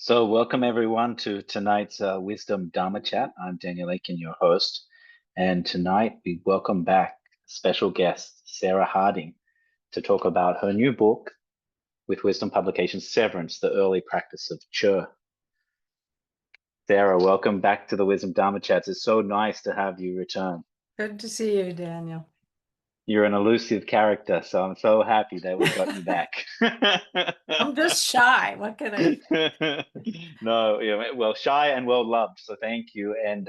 So, welcome everyone to tonight's Wisdom Dharma Chat. I'm Daniel Aiken, your host. And tonight we welcome back special guest Sarah Harding to talk about her new book with Wisdom Publications, Severance, the Early Practice of Chö. Sarah, welcome back to the Wisdom Dharma Chats. It's so nice to have you return. Good to see you, Daniel. You're an elusive character, so I'm so happy that we got you back. I'm just shy. What can I? No, yeah, well, shy and well loved. So thank you. And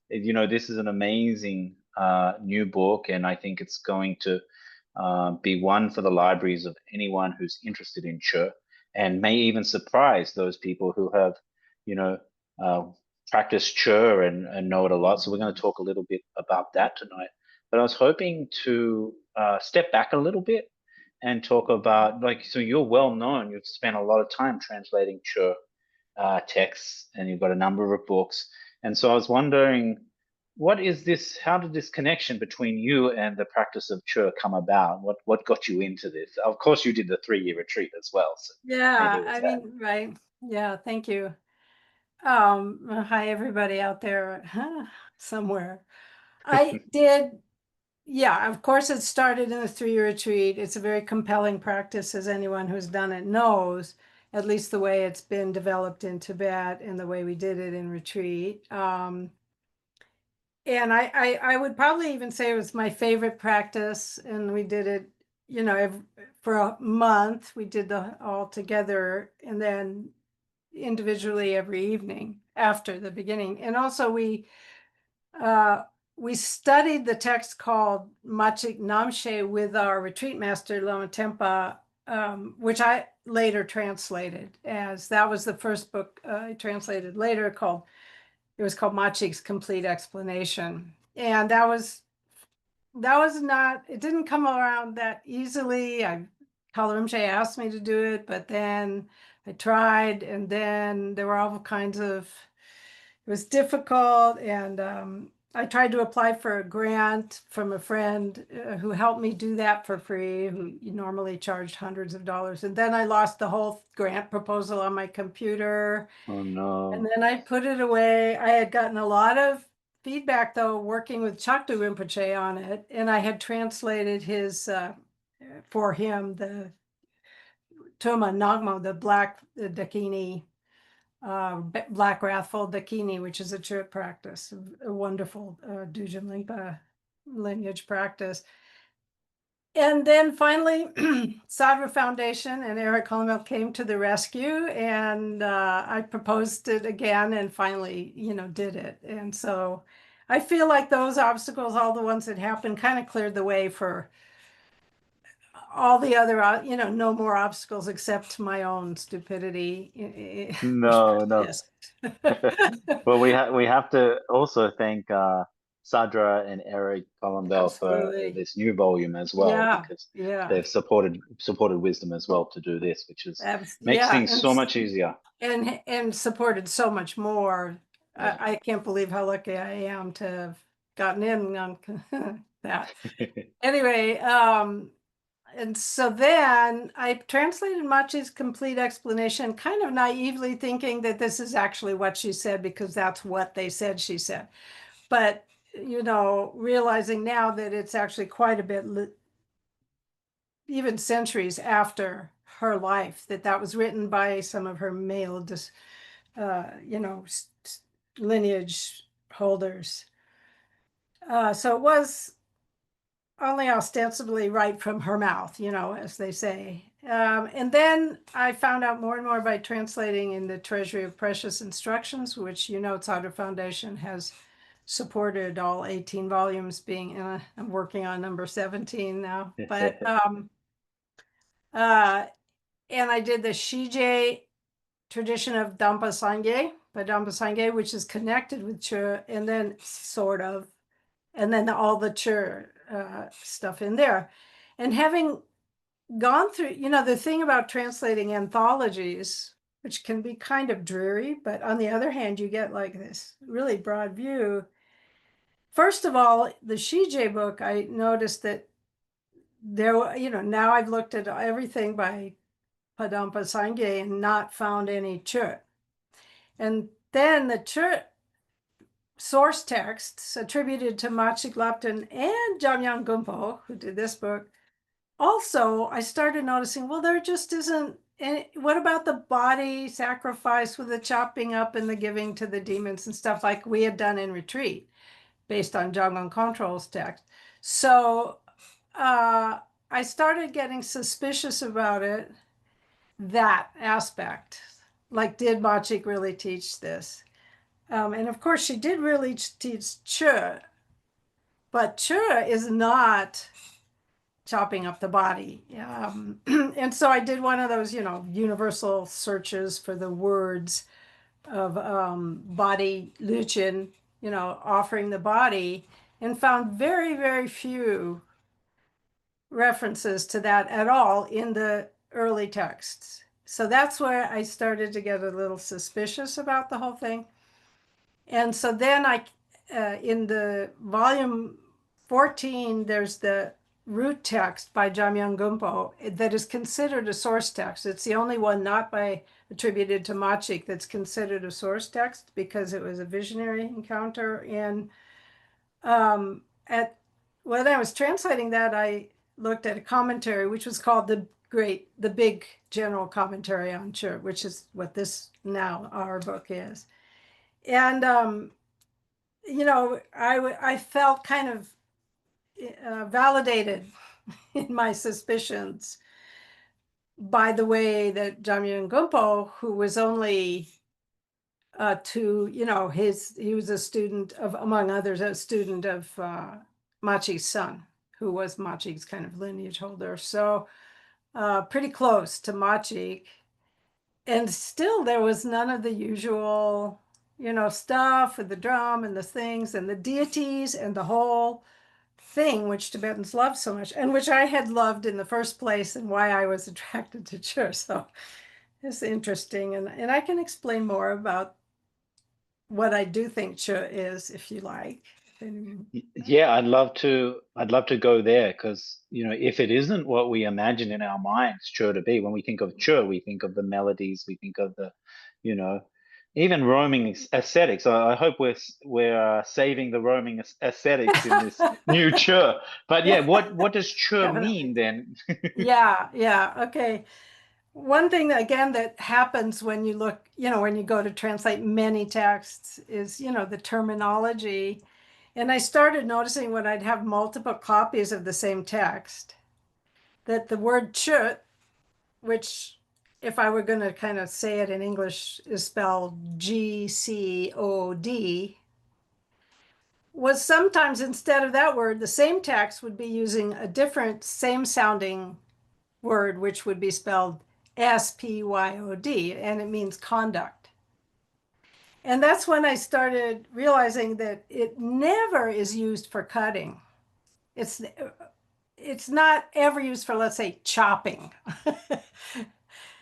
this is an amazing new book, and I think it's going to be one for the libraries of anyone who's interested in Chö, and may even surprise those people who have, you know, uh, practiced Chö and know it a lot. So we're going to talk a little bit about that tonight. But I was hoping to step back a little bit and talk about, like, so you're well known, you've spent a lot of time translating Chö texts, and you've got a number of books. And so I was wondering, what is this? How did this connection between you and the practice of Chö come about? What got you into this? Of course, you did the 3-year retreat as well, so maybe Yeah, it was I that. mean, right. Yeah, thank you. Hi everybody out there somewhere. I did, yeah, of course it started in a 3-year retreat. It's a very compelling practice, as anyone who's done it knows, at least the way it's been developed in Tibet and the way we did it in retreat. And I would probably even say it was my favorite practice, and we did it, for a month. We did the all together, and then individually every evening after the beginning. And also uh, we studied the text called Machik Namshe with our retreat master Lama Tempa, which I later translated, as that was the first book I translated later called. It was called Machik's Complete Explanation. And that was not, it didn't come around that easily. Kalamche asked me to do it, but then I tried, and then there were all kinds of, it was difficult. And I tried to apply for a grant from a friend who helped me do that for free, who normally charged hundreds of dollars. And then I lost the whole grant proposal on my computer. Oh And no. then I put it away. I had gotten a lot of feedback, though, working with Chakdu Rinpoche on it. And I had translated for him, the Tuma Nagmo, the black Dakini, black wrathful Dakini, which is a church practice, a wonderful Dujin Limpa lineage practice. And then finally, Sadhva Foundation and Eric Colmel came to the rescue, and I proposed it again and finally, did it. And so I feel like those obstacles, all the ones that happened, kind of cleared the way for all the other, no more obstacles except my own stupidity, which No, no. persists. Well, we have to also thank Sadra and Eric Columbell for Absolutely. this new volume as well, Yeah, because yeah. they've supported Wisdom as well to do this, which is makes Yeah, things so much easier. and supported so much more. Yeah. I can't believe how lucky I am to have gotten in on that. Anyway, and so then I translated Machi's complete explanation, kind of naively thinking that this is actually what she said because that's what they said she said. But, realizing now that it's actually quite a bit, even centuries after her life, that was written by some of her male, lineage holders. So it was only ostensibly right from her mouth, as they say. And then I found out more and more by translating in the Treasury of Precious Instructions, which, Tzadar Foundation has supported all 18 volumes being, I'm working on number 17 now. But, and I did the Shije tradition of Dampa Sangye, by Dampa Sangye, which is connected with Chö, and then sort of, and then all the Chö stuff in there. And having gone through, the thing about translating anthologies, which can be kind of dreary, but on the other hand, you get like this really broad view. First of all, the Shije book, I noticed that there, now I've looked at everything by Padampa Sangye and not found any Chö. And then the Chö source texts attributed to Machi Glapten and Jamyang Gumpo, who did this book, also, I started noticing, well, there just isn't any, what about the body sacrifice with the chopping up and the giving to the demons and stuff like we had done in retreat based on Jogong Control's text. So I started getting suspicious about it, that aspect. Like, did Machik really teach this? And of course, she did really teach Chö, but Chö is not chopping up the body. And so I did one of those, universal searches for the words of body luchin, offering the body, and found very, very few references to that at all in the early texts. So that's where I started to get a little suspicious about the whole thing. And so then in the volume 14, there's the root text by Jamyang Gumpo that is considered a source text. It's the only one not attributed to Machik that's considered a source text because it was a visionary encounter. And when I was translating that, I looked at a commentary which was called the big general commentary on Chö, which is what this now our book is. And I felt kind of validated in my suspicions by the way that Jamyang Gumpo, who was only he was a student of, among others, a student of Machi's son, who was Machi's kind of lineage holder. So pretty close to Machik. And still there was none of the usual, stuff with the drum and the things and the deities and the whole thing which Tibetans love so much and which I had loved in the first place and why I was attracted to Chö. So it's interesting. And I can explain more about what I do think Chö is, if you like. Yeah, I'd love to go there because, if it isn't what we imagine in our minds Chö to be, when we think of Chö, we think of the melodies, we think of the, you know, even roaming ascetics. I hope we're saving the roaming ascetics in this new Chö. But yeah, Yeah, what does Chö definitely. mean then? Yeah, okay. One thing again that happens when you look, when you go to translate many texts is, the terminology. And I started noticing when I'd have multiple copies of the same text that the word chut, which if I were going to kind of say it in English is spelled GCOD, was sometimes instead of that word, the same text would be using a different same sounding word, which would be spelled SPYOD, and it means conduct. And that's when I started realizing that it never is used for cutting. It's not ever used for, let's say, chopping.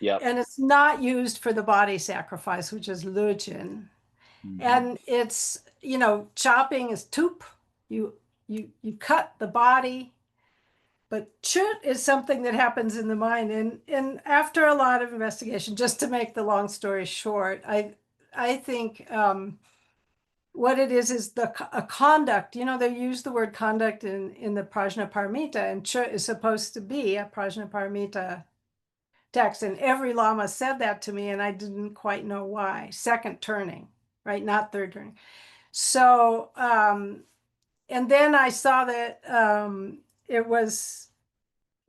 Yep. And it's not used for the body sacrifice, which is lujin. Hmm. And it's, chopping is tup. You cut the body, but chut is something that happens in the mind. And after a lot of investigation, just to make the long story short, I think what it is a conduct. They use the word conduct in the Prajnaparamita, and chut is supposed to be a Prajnaparamita text. And every Lama said that to me, and I didn't quite know why. Second turning, right? Not third turning. So, and then I saw that it was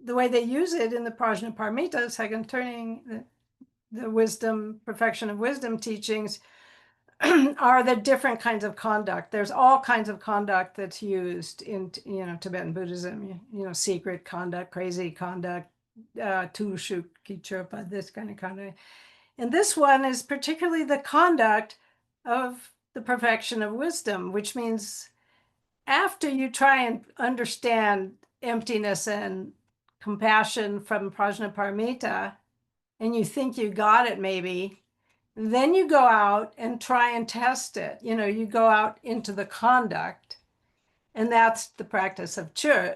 the way they use it in the Prajnaparamita, second turning, the wisdom, perfection of wisdom teachings are the different kinds of conduct. There's all kinds of conduct that's used in, Tibetan Buddhism, secret conduct, crazy conduct, Tushu Kichopa, this kind of conduct. And this one is particularly the conduct of the perfection of wisdom, which means after you try and understand emptiness and compassion from Prajnaparamita, and you think you got it maybe, then you go out and try and test it. You go out into the conduct, and that's the practice of Chö,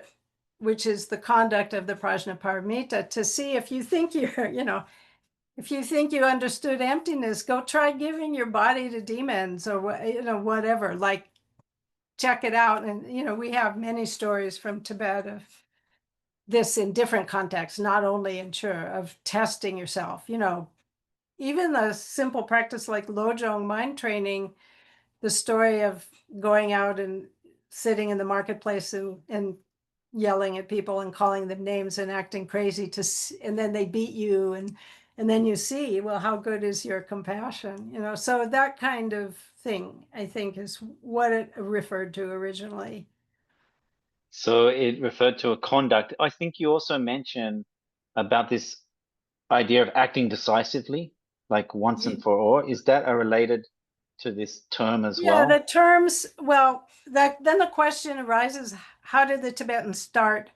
which is the conduct of the Prajnaparamita, to see if you think you're, if you think you understood emptiness, go try giving your body to demons or whatever. Like, check it out. And we have many stories from Tibet of this in different contexts, not only in Chö, of testing yourself. Even a simple practice like Lojong mind training, the story of going out and sitting in the marketplace and yelling at people and calling them names and acting crazy and then they beat you and then you see, well, how good is your compassion? So that kind of thing, I think, is what it referred to originally. So it referred to a conduct. I think you also mentioned about this idea of acting decisively, like once and for all. Is that a related to this term as Yeah, the well? terms, well, then the question arises, how did the Tibetans start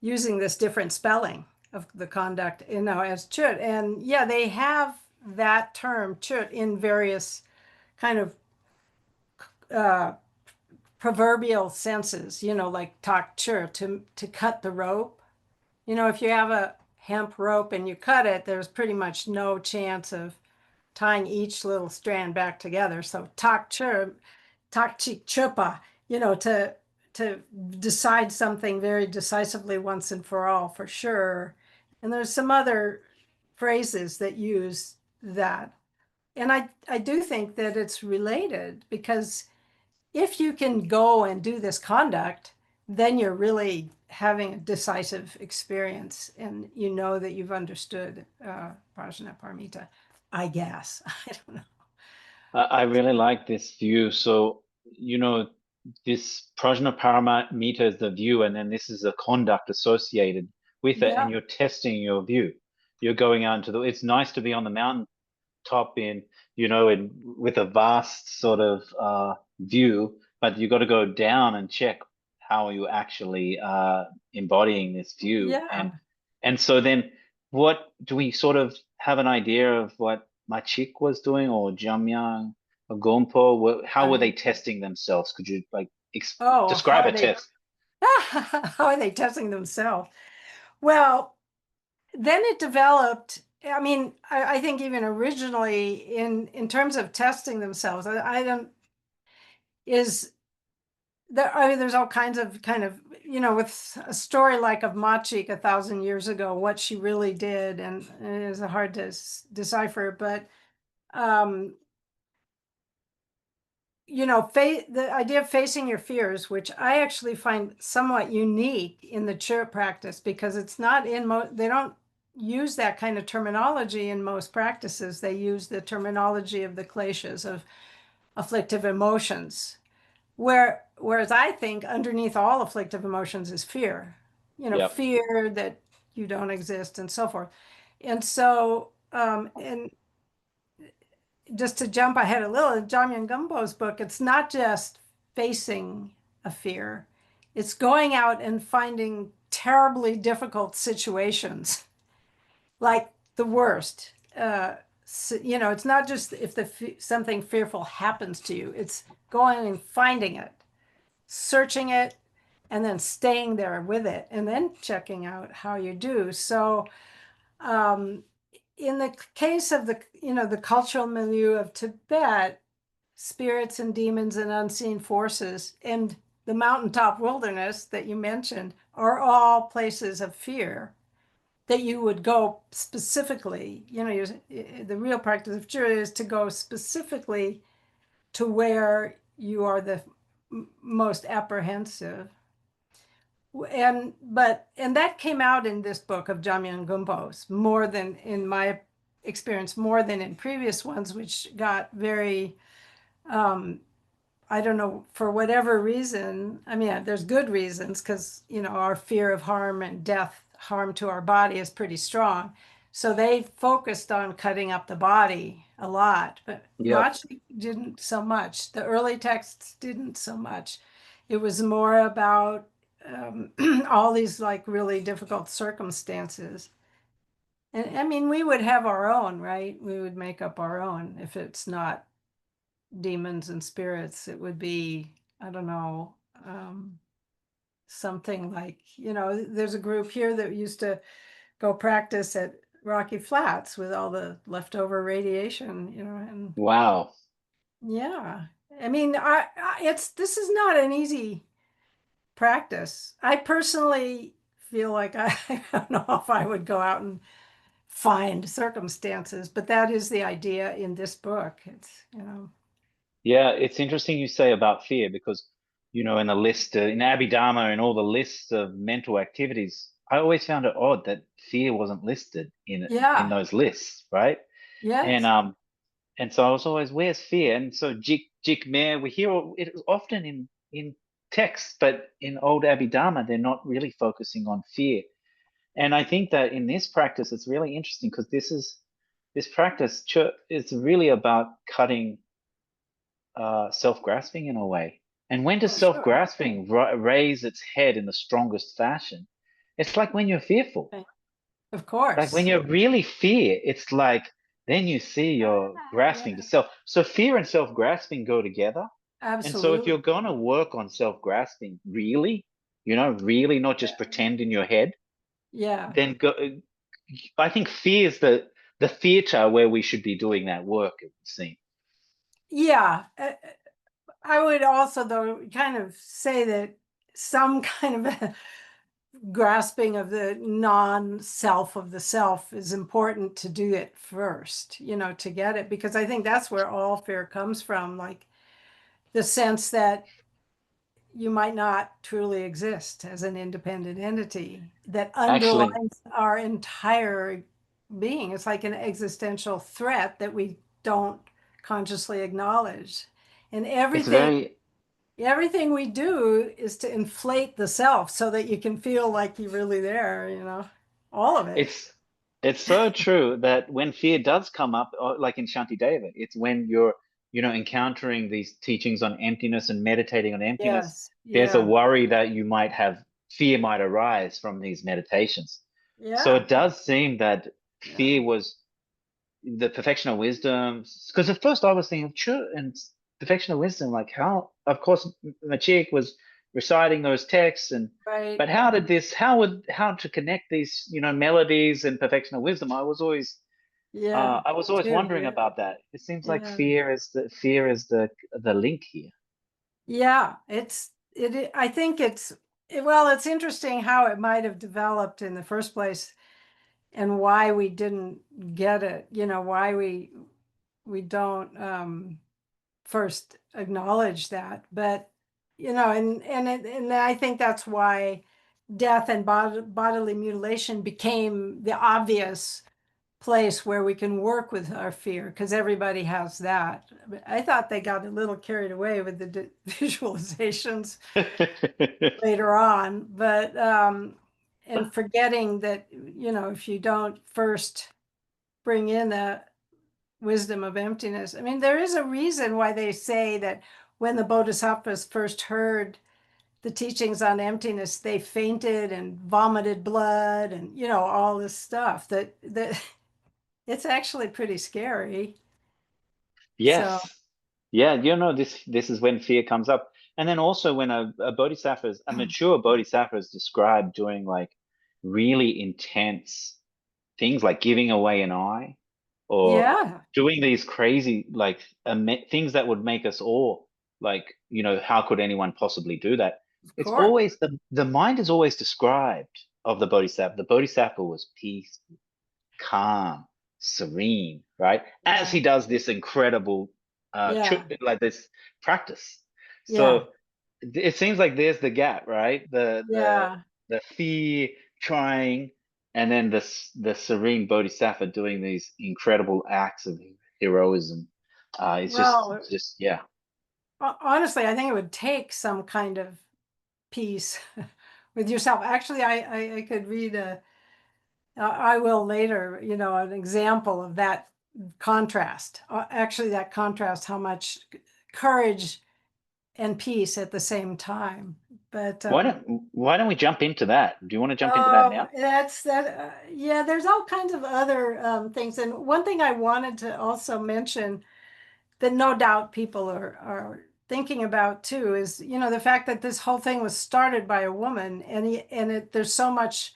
using this different spelling of the conduct, as chut? And yeah, they have that term chut in various kind of uh, proverbial senses, like tak chur, to cut the rope. If you have a hemp rope and you cut it, there's pretty much no chance of tying each little strand back together. So tak chur, tak chik chupa, to decide something very decisively once and for all, for sure. And there's some other phrases that use that. And I do think that it's related, because if you can go and do this conduct, then you're really having a decisive experience, and that you've understood Prajnaparamita, I guess. I don't know. I really like this view. So, this prajna paramita is the view, and then this is a conduct associated with it, and Yeah, you're testing your view. You're going out into it's nice to be on the mountain top in with a vast sort of view, but you got to go down and check how you actually embodying this view. yeah. And so then what do we sort of have an idea of what Machik was doing, or Jamyang or Gompo? How were they testing themselves? Could you like Oh, how describe are a they? test? How are they testing themselves? Well, then it developed. I mean, I think even originally, in terms of testing themselves, I don't is there. I mean, there's all kinds of kind of with a story like of Machik 1,000 years ago, what she really did, and it is hard to decipher. But um, the idea of facing your fears, which I actually find somewhat unique in the Chö practice, because it's not they don't use that kind of terminology in most practices. They use the terminology of the kleshas, of afflictive emotions, whereas I think underneath all afflictive emotions is fear, Yep. fear that you don't exist and so forth. And so, and just to jump ahead a little, in Jamyang Gumbo's book, it's not just facing a fear, it's going out and finding terribly difficult situations, like the worst. It's not just if something fearful happens to you, it's going and finding it, searching it, and then staying there with it, and then checking out how you do. So, um, in the case of the cultural milieu of Tibet, spirits and demons and unseen forces and the mountaintop wilderness that you mentioned are all places of fear that you would go specifically. The real practice of Chö is to go specifically to where you are the most apprehensive. And that came out in this book of Jamyang Gumbo's, more than in my experience, more than in previous ones, which got very I don't know, for whatever reason. I mean, there's good reasons, because our fear of harm and death, harm to our body, is pretty strong. So they focused on cutting up the body a lot, but Yep. Machi didn't so much. The early texts didn't so much. It was more about all these like really difficult circumstances. And I mean, we would have our own, right? We would make up our own. If it's not demons and spirits, it would be, I don't know, something like, there's a group here that used to go practice at Rocky Flats with all the leftover radiation, and Wow. yeah. I mean, this is not an easy practice. I personally feel like I don't know if I would go out and find circumstances, but that is the idea in this book. It's. Yeah, it's interesting you say about fear because, in the list, in Abhidharma and all the lists of mental activities, I always found it odd that fear wasn't listed in Yeah, those lists, right? And yes, um, and so I was always, where's fear? And so Jik Mare, we hear it often in texts, but in old Abhidharma, they're not really focusing on fear. And I think that in this practice, it's really interesting because this practice is really about cutting self-grasping in a way. And when does oh, sure. self-grasping raise its head in the strongest fashion? It's like when you're fearful. Okay. Of Like when course. you really fear, it's like then you see you're grasping to Yeah, self. So fear and self-grasping go together. And so if absolutely. you're going to work on self-grasping, really, really not just pretend in your head, Yeah. then go. I think fear is the theater where we should be doing that work, it would seem. Yeah. I would also, though, kind of say that some kind of a grasping of the non-self of the self is important to do it first, to get it, because I think that's where all fear comes from, like the sense that you might not truly exist as an independent entity that Actually, underlines our entire being. It's like an existential threat that we don't consciously acknowledge. And it's everything very everything we do is to inflate the self so that you can feel like you're really there, all of it. It's it's so true that when fear does come up, like in Shantideva, it's when you're, encountering these teachings on emptiness and meditating on emptiness, Yes. there's a Yeah. worry that fear might arise from these meditations. So Yeah. it does seem that Yeah. fear was the perfection of wisdom. Because at first I was thinking, sure, and perfection of wisdom, like how, of course, Machik was reciting those texts, Right. but how to connect these, melodies and perfection of wisdom? Yeah. I was Me always too. wondering Yeah. about that. It seems like Yeah. fear is the link here. Yeah. I think well, it's interesting how it might have developed in the first place and why we didn't get it, why we don't first acknowledge that. But and I think that's why death and bodily mutilation became the obvious place where we can work with our fear, because everybody has that. But I thought they got a little carried away with the visualizations later on, but and forgetting that, if you don't first bring in the wisdom of emptiness. I mean, there is a reason why they say that when the bodhisattvas first heard the teachings on emptiness, they fainted and vomited blood and, all this stuff that it's actually pretty scary. So, Yes. Yeah, this is when fear comes up. And then also when a mature bodhisattva is described doing like really intense things like giving away an eye or yeah, doing these crazy like things that would make us all like, how could anyone possibly do that? of It's course. always the mind is always described of the bodhisattva. The bodhisattva was peace, calm, serene, right? As Yeah, he does this incredible yeah, like this practice. yeah, So it seems like there's the gap, right? yeah. The fear trying, and then the serene bodhisattva doing these incredible acts of heroism. It's just Well, just yeah. honestly, I think it would take some kind of peace with yourself. Actually, I could read I will later, an example of that contrast. Actually, that contrast, how much courage and peace at the same time. But Why don't we jump into that? Do you want to jump into that now? that's that. Yeah, there's all kinds of other things. And one thing I wanted to also mention that no doubt people are thinking about too is, the fact that this whole thing was started by a woman, and there's so much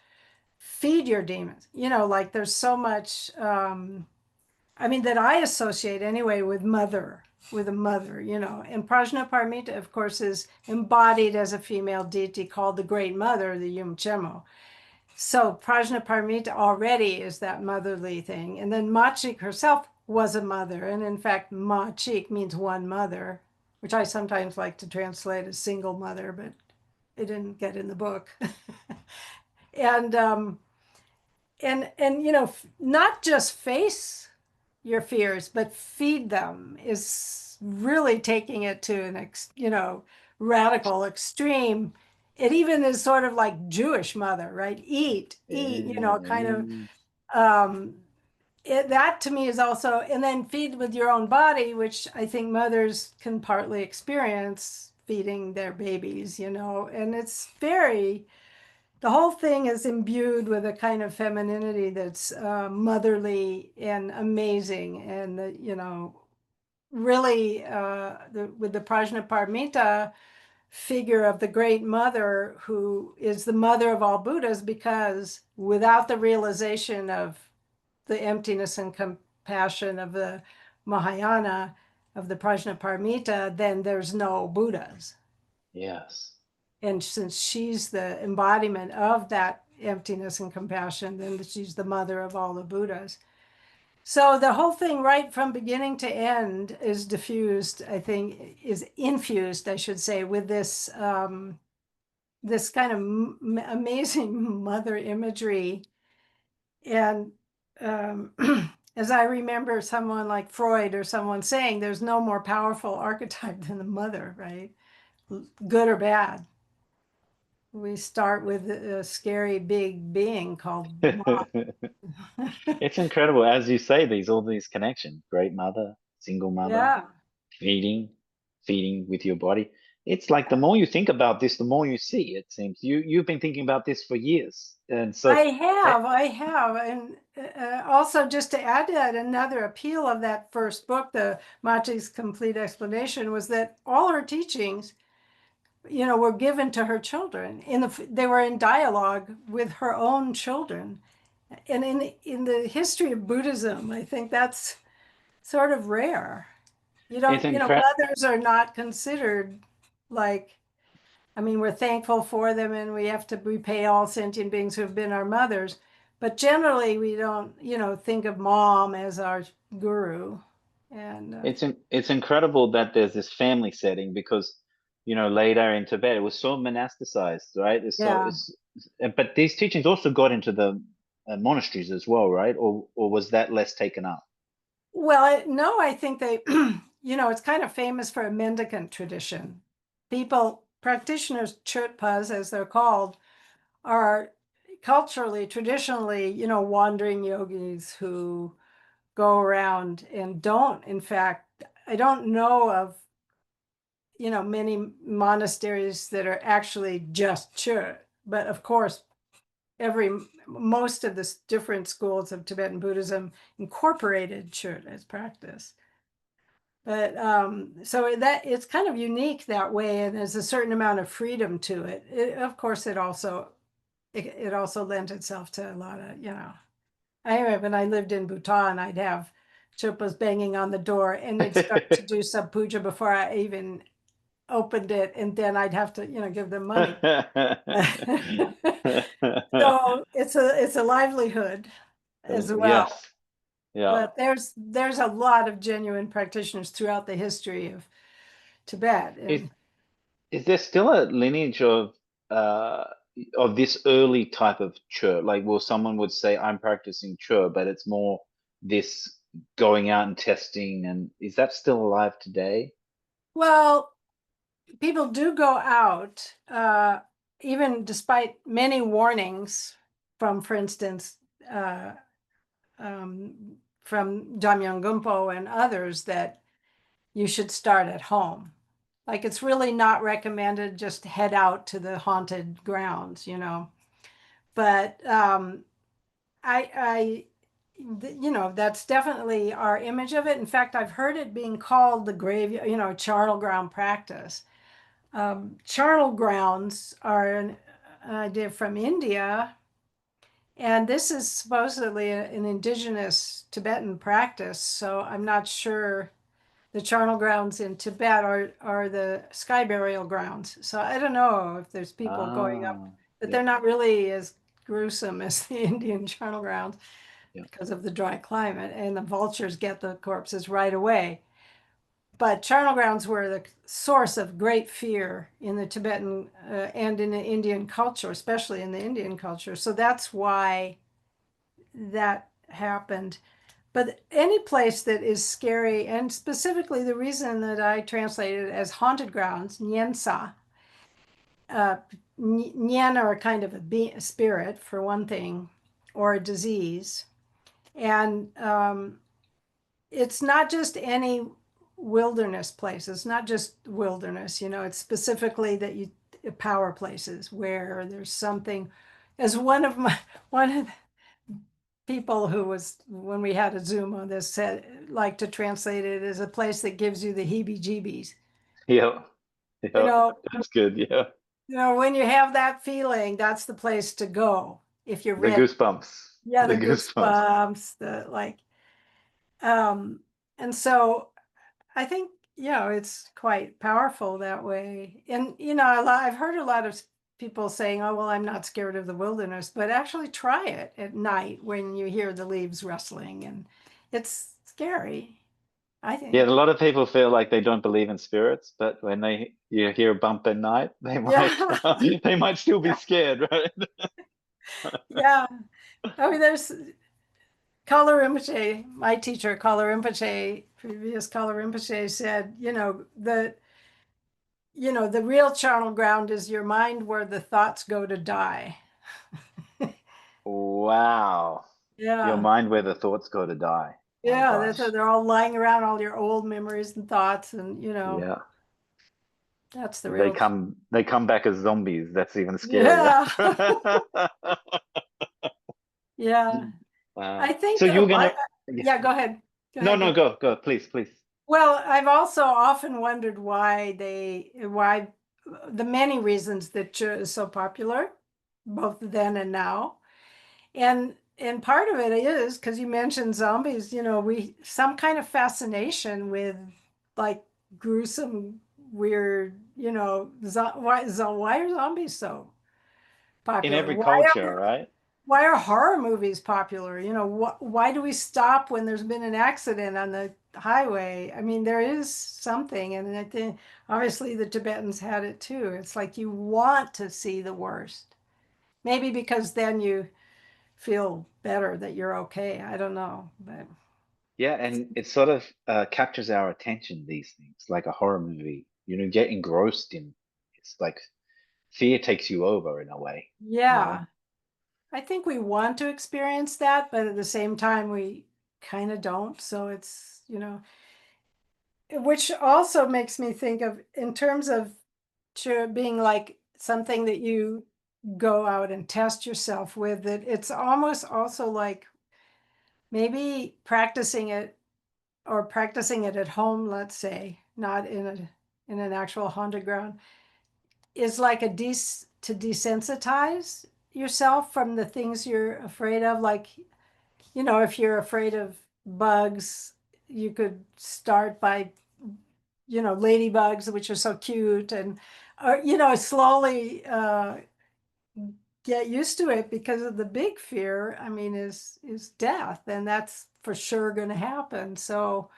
feed your demons. Like there's so much, I mean, that I associate anyway with mother, with a mother, And Prajnaparamita, of course, is embodied as a female deity called the Great Mother, the Yum Chemo. So Prajnaparamita already is that motherly thing. And then Machik herself was a mother. And in fact, Machik means one mother, which I sometimes like to translate as single mother, but it didn't get in the book. and not just face your fears, but feed them is really taking it to an radical extreme. It even is sort of like Jewish mother, right? Eat, kind of Mm. um that to me is also, and then feed with your own body, which I think mothers can partly experience feeding their babies, and it's very, the whole thing is imbued with a kind of femininity that's motherly and amazing. And, really with the Prajnaparamita figure of the great mother, who is the mother of all Buddhas, because without the realization of the emptiness and compassion of the Mahayana, of the Prajnaparamita, then there's no Buddhas. Yes. And since she's the embodiment of that emptiness and compassion, then she's the mother of all the Buddhas. So the whole thing, right from beginning to end, is diffused, I think, is infused, I should say, with this kind of amazing mother imagery. And as I remember someone like Freud or someone saying, there's no more powerful archetype than the mother, right? Good or bad. We start with a scary big being called mom. It's incredible, as you say, all these connections. Great mother, single mother, Yeah. feeding, feeding with your body. It's like the more you think about this, the more you see, it seems. You've been thinking about this for years. And so eh, I have. And also, just to add to that, another appeal of that first book, the Machi's Complete Explanation, was that all her teachings, were given to her children. They were in dialogue with her own children. And in the history of Buddhism, I think that's sort of rare. You it's don't, incredible. mothers are not considered like, I mean, we're thankful for them and we have to repay all sentient beings who have been our mothers. But generally, we don't, think of mom as our guru. And It's incredible that there's this family setting because, later in Tibet it was so monasticized, right? yeah. But these teachings also got into the monasteries as well, right? Or was that less taken up? Well, no, I think they, it's kind of famous for a mendicant tradition. People, practitioners, chutpas as they're called, are culturally, traditionally, wandering yogis who go around and don't, in fact, I don't know of, many monasteries that are actually just chö. But of course, most of the different schools of Tibetan Buddhism incorporated chö as practice. But so that it's kind of unique that way, and there's a certain amount of freedom to it. Of course, it also lent itself to a lot of, I remember when I lived in Bhutan, I'd have Chöpas banging on the door, and they'd start to do some puja before I even opened it, and then I'd have to, give them money. So it's a livelihood as well. Yes. Yeah. But there's a lot of genuine practitioners throughout the history of Tibet, Is and is there still a lineage uh of this early type of chur? Like, well, someone would say I'm practicing chur, but it's more this going out and testing, and is that still alive today? well, people do go out, even despite many warnings from, for instance, uh, from Jamyang Gumpo and others, that you should start at home. Like it's really not recommended just head out to the haunted grounds, But I, that's definitely our image of it. In fact, I've heard it being called the grave, charnel ground practice. Charnel grounds are an idea from India, And this is supposedly an indigenous Tibetan practice, so I'm not sure the charnel grounds in Tibet are the sky burial grounds. So I don't know if there's people going up, Ah, but yeah, they're not really as gruesome as the Indian charnel grounds yeah. because of the dry climate, and the vultures get the corpses right away. But charnel grounds were the source of great fear in the Tibetan and in the Indian culture, especially in the Indian culture. So that's why that happened. But any place that is scary, and specifically the reason that I translated it as haunted grounds, Nyensa, uh, Nyen are a kind of a spirit, for one thing, or a disease. And it's not just any wilderness place. It's not just wilderness, it's specifically that you power places where there's something, as one of people who was, when we had a Zoom on this, said, like to translate it as a place that gives you the heebie-jeebies. Yeah, You yeah, know, that's good. Yeah, when you have that feeling, that's the place to go if you're the ready. goosebumps, Yeah, the the goosebumps. goosebumps, the like, um, and so I think, it's quite powerful that way. And, I've heard a lot of people saying, oh, well, I'm not scared of the wilderness, but actually try it at night when you hear the leaves rustling, and it's scary, I Yeah, a think. lot of people feel like they don't believe in spirits, but when they you hear a bump at night, they might Yeah. they might still be scared, right? Yeah. I mean, there's Kala Rinpoche, my teacher, Kala Rinpoche, previous Kala Rinpoche said, the real charnel ground is your mind where the thoughts go to die. Wow. Your Yeah. mind where the thoughts go to die. My Yeah, gosh. they're all lying around, all your old memories and thoughts, and Yeah. that's the They real. come back as zombies. That's even scarier. Yeah, yeah. I Wow. So think. you were gonna yeah. Yeah, go ahead. Go No, ahead. Go no, ahead. go, please, please. Well, I've also often wondered why the many reasons that Chö is so popular, both then and now. And part of it is because you mentioned zombies, we some kind of fascination with like gruesome, weird, why are zombies so In popular? every culture, right? Why are horror movies popular? Why do we stop when there's been an accident on the highway? I mean, there is something, and I think obviously the Tibetans had it too. It's like you want to see the worst. Maybe because then you feel better that you're okay. I don't know, but Yeah, and it sort of captures our attention, these things, like a horror movie. Get engrossed in it's like fear takes you over in a way, you know? yeah, I think we want to experience that, but at the same time, we kind of don't. So it's, which also makes me think of in terms of being like something that you go out and test yourself with, that it's almost also like maybe practicing it at home, let's say, not in an actual haunted ground, is like to desensitize yourself from the things you're afraid of. Like, if you're afraid of bugs, you could start by, ladybugs, which are so cute, and or slowly get used to it, because of the big fear, I mean, is death, and that's for sure going to happen. So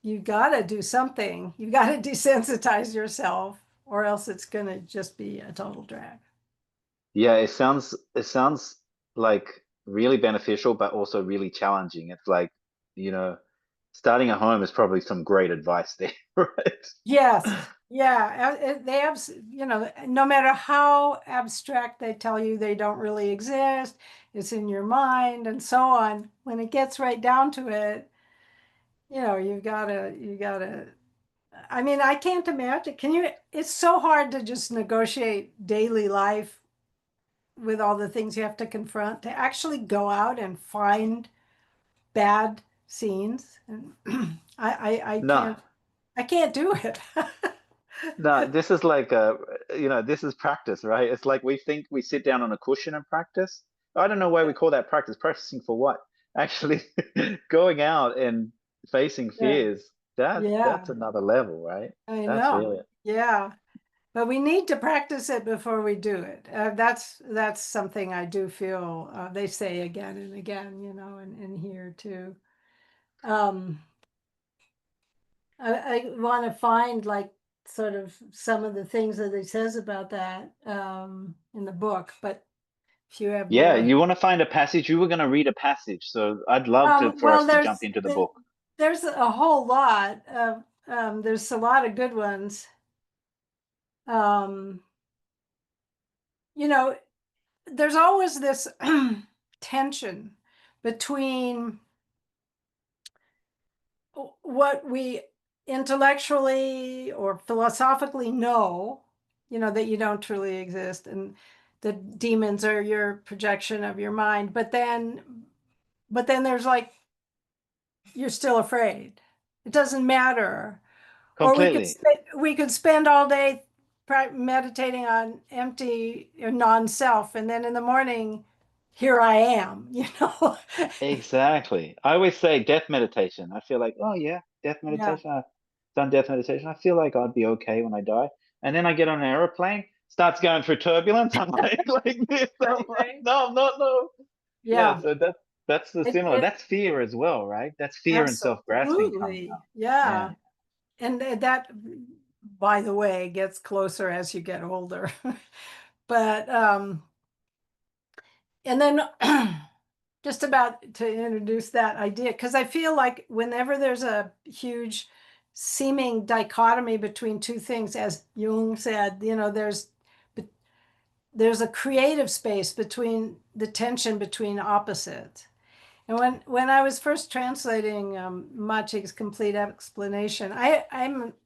you got to do something. You got to desensitize yourself, or else it's going to just be a total drag. Yeah, it sounds like really beneficial, but also really challenging. It's like, you know, starting at home is probably some great advice there, right? Yes. Yeah. They have, no matter how abstract they tell you they don't really exist, it's in your mind and so on. When it gets right down to it, you gotta, I mean, I can't imagine. It's so hard to just negotiate daily life with all the things you have to confront, to actually go out and find bad scenes. And I No, can't do it. no, this is like this is practice, right? It's like we think we sit down on a cushion and practice, I don't know why we call that practice. Practicing for what? Actually, going out and facing Yeah. fears. That's Yeah, another level, right? I That's know. really it. Yeah. But we need to practice it before we do it. That's something I do feel they say again and again, and here too. Um, I want to find like sort of some of the things that he says about that in the book, but if you have Yeah, more. you want to find a passage. You were going to read a passage, so I'd love to for Well, us to jump into the book. there's a whole lot of there's a lot of good ones. Um, you know, there's always this tension between what we intellectually or philosophically know, that you don't truly exist, and the demons are your projection of your mind. But then there's like you're still afraid. It doesn't matter. Or Completely. we could spend all day meditating on empty non-self, and then in the morning, here I am. Exactly. I always say death meditation. I feel like, oh yeah, death Yeah. meditation. I've done death meditation. I feel like I'd be okay when I die. And then I get on an aeroplane, starts going through turbulence. I'm like this. I'm Right, like, right. no, not no. Yeah, Yeah. so that's the It, similar. it That's fear as well, right? That's fear and self-grasping coming absolutely. out. Yeah. Yeah. And that, by the way, gets closer as you get older. But and then just about to introduce that idea, because I feel like whenever there's a huge seeming dichotomy between two things, as Jung said, there's a creative space between the tension between opposites. And when I was first translating Machi's complete explanation, I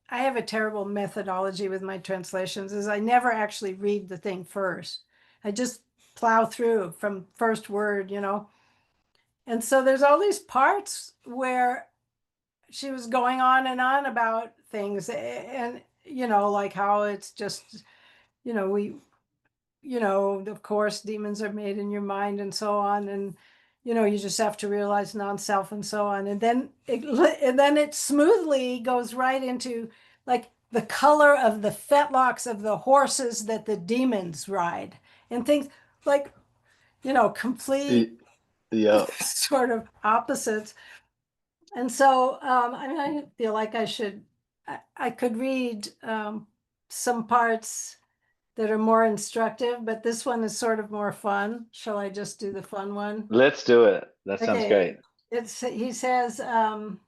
have a terrible methodology with my translations, is I never actually read the thing first. I just plow through from first word. And so there's all these parts where she was going on and on about things, and like how it's just, we of course, demons are made in your mind and so on. And, you just have to realize non-self and so on. And then it smoothly goes right into like the color of the fetlocks of the horses that the demons ride and things like, complete Yeah. sort of opposites. And so, I mean, I feel like I could read some parts that are more instructive, but this one is sort of more fun. Shall I just do the fun one? Let's do it. That sounds great. Okay. He says, oh,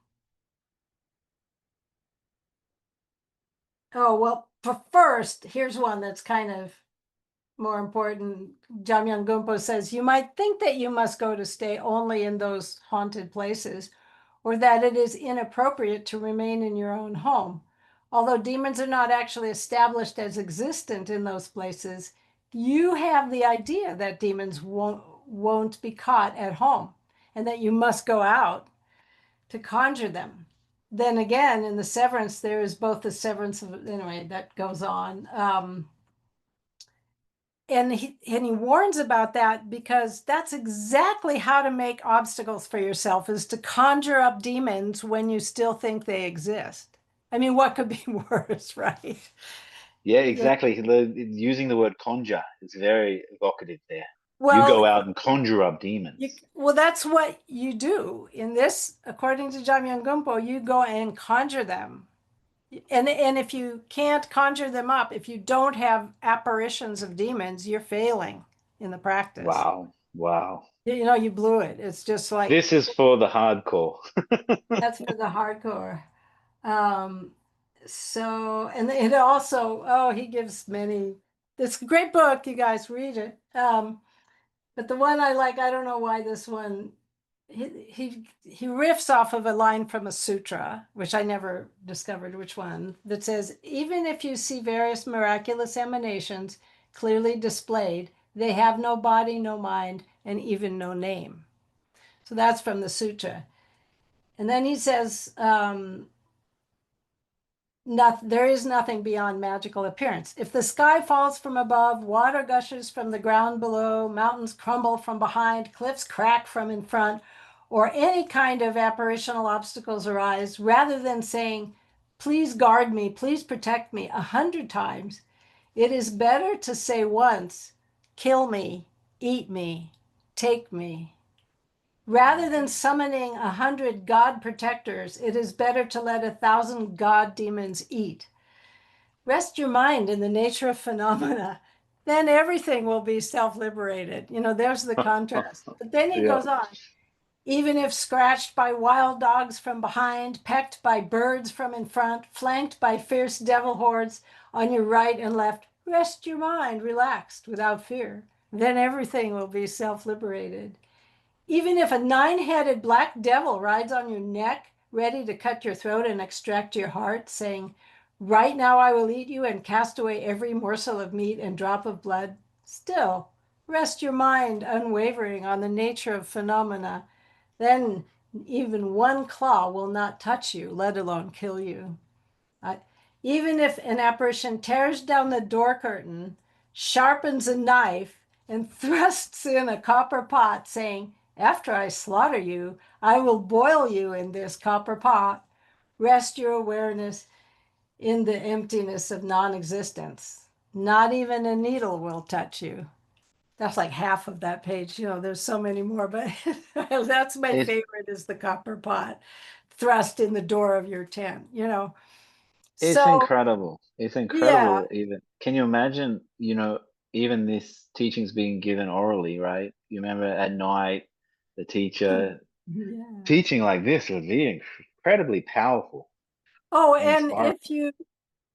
well, for first, here's one that's kind of more important. Jamyang Gumpo says, you might think that you must go to stay only in those haunted places, or that it is inappropriate to remain in your own home. Although demons are not actually established as existent in those places, you have the idea that demons won't be caught at home and that you must go out to conjure them. Then again, in the severance, there is both the severance of, anyway, that goes on. And he warns about that because that's exactly how to make obstacles for yourself, is to conjure up demons when you still think they exist. I mean, what could be worse, right? Yeah, Yeah. exactly. Using the word conjure is very evocative there. You Well, go out and conjure up demons. that's what you do in this. According to Jamyang Gumpo, you go and conjure them. And if you can't conjure them up, if you don't have apparitions of demons, you're failing in the practice. Wow. Wow. You blew it. It's just like, This is for the hardcore. that's for the hardcore. Um, so, and it also, oh, he gives many, it's a great book, you guys read it. But the one I like, I don't know why this one, he riffs off of a line from a sutra, which I never discovered which one, that says, even if you see various miraculous emanations clearly displayed, they have no body, no mind, and even no name. So that's from the sutra. And then he says, There is nothing beyond magical appearance. If the sky falls from above, water gushes from the ground below, mountains crumble from behind, cliffs crack from in front, or any kind of apparitional obstacles arise, rather than saying, please guard me, please protect me 100 times, it is better to say once, kill me, eat me, take me. Rather than summoning 100 God protectors, it is better to let 1,000 God demons eat. Rest your mind in the nature of phenomena. Then everything will be self-liberated. There's the contrast. But then he Yeah. goes on. Even if scratched by wild dogs from behind, pecked by birds from in front, flanked by fierce devil hordes on your right and left, rest your mind relaxed without fear. Then everything will be self-liberated. Even if a 9-headed black devil rides on your neck, ready to cut your throat and extract your heart, saying, right now I will eat you and cast away every morsel of meat and drop of blood, still rest your mind unwavering on the nature of phenomena. Then even one claw will not touch you, let alone kill you. I, Even if an apparition tears down the door curtain, sharpens a knife, and thrusts in a copper pot, saying, after I slaughter you, I will boil you in this copper pot, rest your awareness in the emptiness of non existence. Not even a needle will touch you. That's like half of that page. There's so many more, but that's my It's favorite is the copper pot thrust in the door of your tent. it's So, incredible. It's yeah. incredible. Even can you imagine, even this teaching's being given orally, right? You remember at night, the teacher Yeah. teaching like this would be incredibly powerful Oh, and and inspiring. if you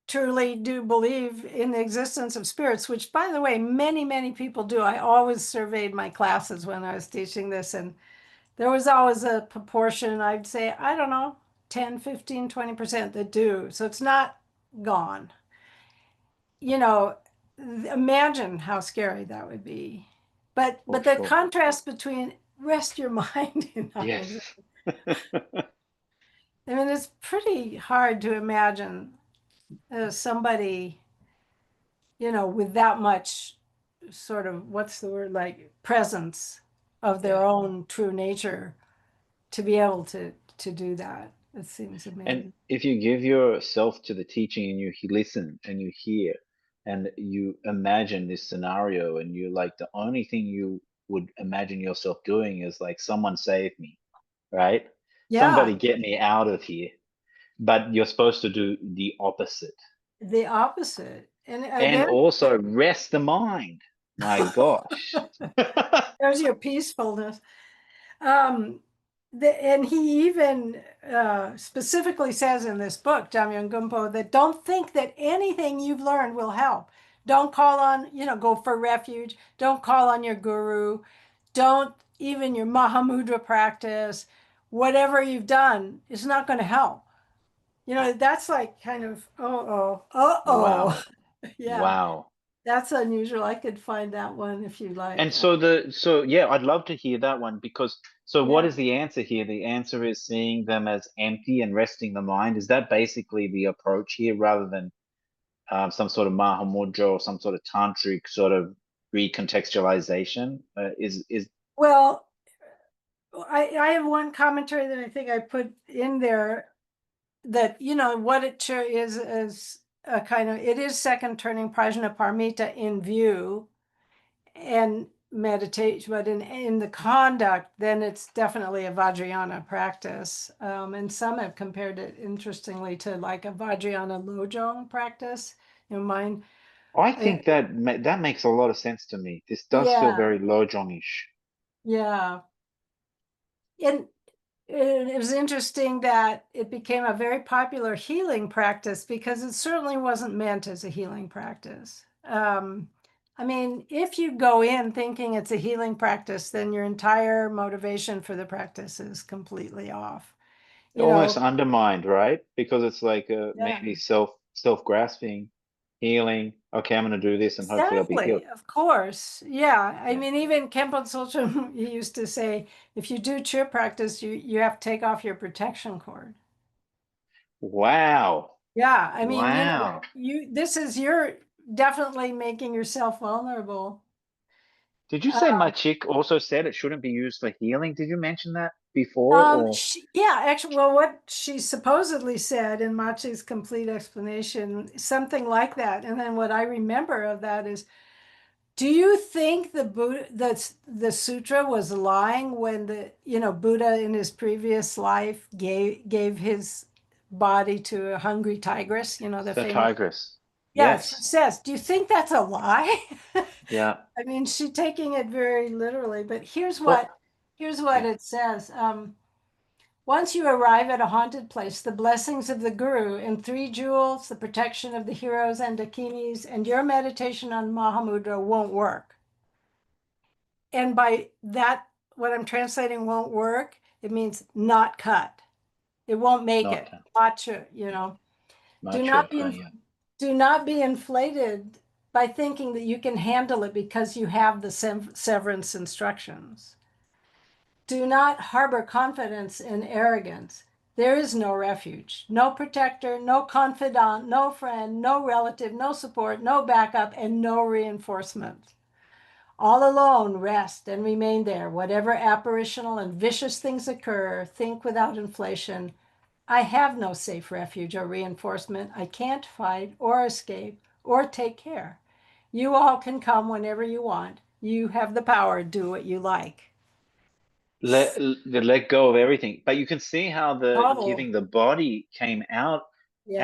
truly do believe in the existence of spirits, which by the way, many, many people do. I always surveyed my classes when I was teaching this, and there was always a proportion, I'd say, I don't know, 10, 15, 20% that do. So it's not gone. You know, Imagine how scary that would be. But For the sure. contrast between rest your mind in non-existence. Yes. I mean, it's pretty hard to imagine somebody, with that much sort of, what's the word, like presence of Yeah. their own true nature to be able to do that. It seems And amazing. if you give yourself to the teaching and you listen and you hear and you imagine this scenario and you like the only thing you would imagine yourself doing is like someone save me, right? Yeah, Somebody get me out of here. But you're supposed to do the opposite. the opposite. And And then also rest the mind. My gosh. there's your peacefulness. Um, and he even specifically says in this book, Jamyang Gumpo, that don't think that anything you've learned will help. Don't call on, go for refuge. Don't call on your guru. Don't even your Mahamudra practice. Whatever you've done is not going to help. That's like kind of, Wow. Yeah, Wow. that's unusual. I could find that one if you like. And so yeah, I'd love to hear that one because so what Yeah. is the answer here? The answer is seeing them as empty and resting the mind. Is that basically the approach here rather than some sort of Mahamudra or some sort of tantric sort of recontextualization? Is Well, I have one commentary that I think I put in there that, what it sure is a kind of, it is second turning prajnaparamita in view and meditation, but in the conduct, then it's definitely a Vajrayana practice. And some have compared it, interestingly, to like a Vajrayana Lojong practice. Mine, I I, think that that makes a lot of sense to me. This does feel yeah, very Lojongish. yeah. And it was interesting that it became a very popular healing practice because it certainly wasn't meant as a healing practice. I mean, if you go in thinking it's a healing practice, then your entire motivation for the practice is completely off. You Almost know, undermined, right? Because it's like yeah, maybe self grasping, healing. Okay, I'm gonna do this and hopefully I'll be healed. exactly. Of course. Yeah. I Yeah. mean, even Khenpo Tsultrim, he used to say, if you do Chö practice, you have to take off your protection cord. Wow. Yeah, I mean, Wow. you're definitely making yourself vulnerable. Did you say my chick also said it shouldn't be used for healing? Did you mention that before or Yeah, actually, well, what she supposedly said in Machi's complete explanation, something like that. And then what I remember of that is, do you think the Buddha, the sutra was lying when the, Buddha in his previous life gave his body to a hungry tigress, the the famous. tigress? Yeah, she Yes. says, do you think that's a lie? Yeah. I mean, she's taking it very literally, but Well, here's what yeah. it says. Once you arrive at a haunted place, the blessings of the guru and three jewels, the protection of the heroes and dakinis, and your meditation on Mahamudra won't work. And by that, what I'm translating won't work, it means not cut. It won't make Not it. Macha, Do much. not be Yeah. do not be inflated by thinking that you can handle it because you have the severance instructions. Do not harbor confidence in arrogance. There is no refuge, no protector, no confidant, no friend, no relative, no support, no backup, and no reinforcement. All alone, rest and remain there. Whatever apparitional and vicious things occur, think without inflation. I have no safe refuge or reinforcement. I can't fight or escape or take care. You all can come whenever you want. You have the power. Do what you like. Let go of everything. But you can see how the Oh, giving the body came yeah.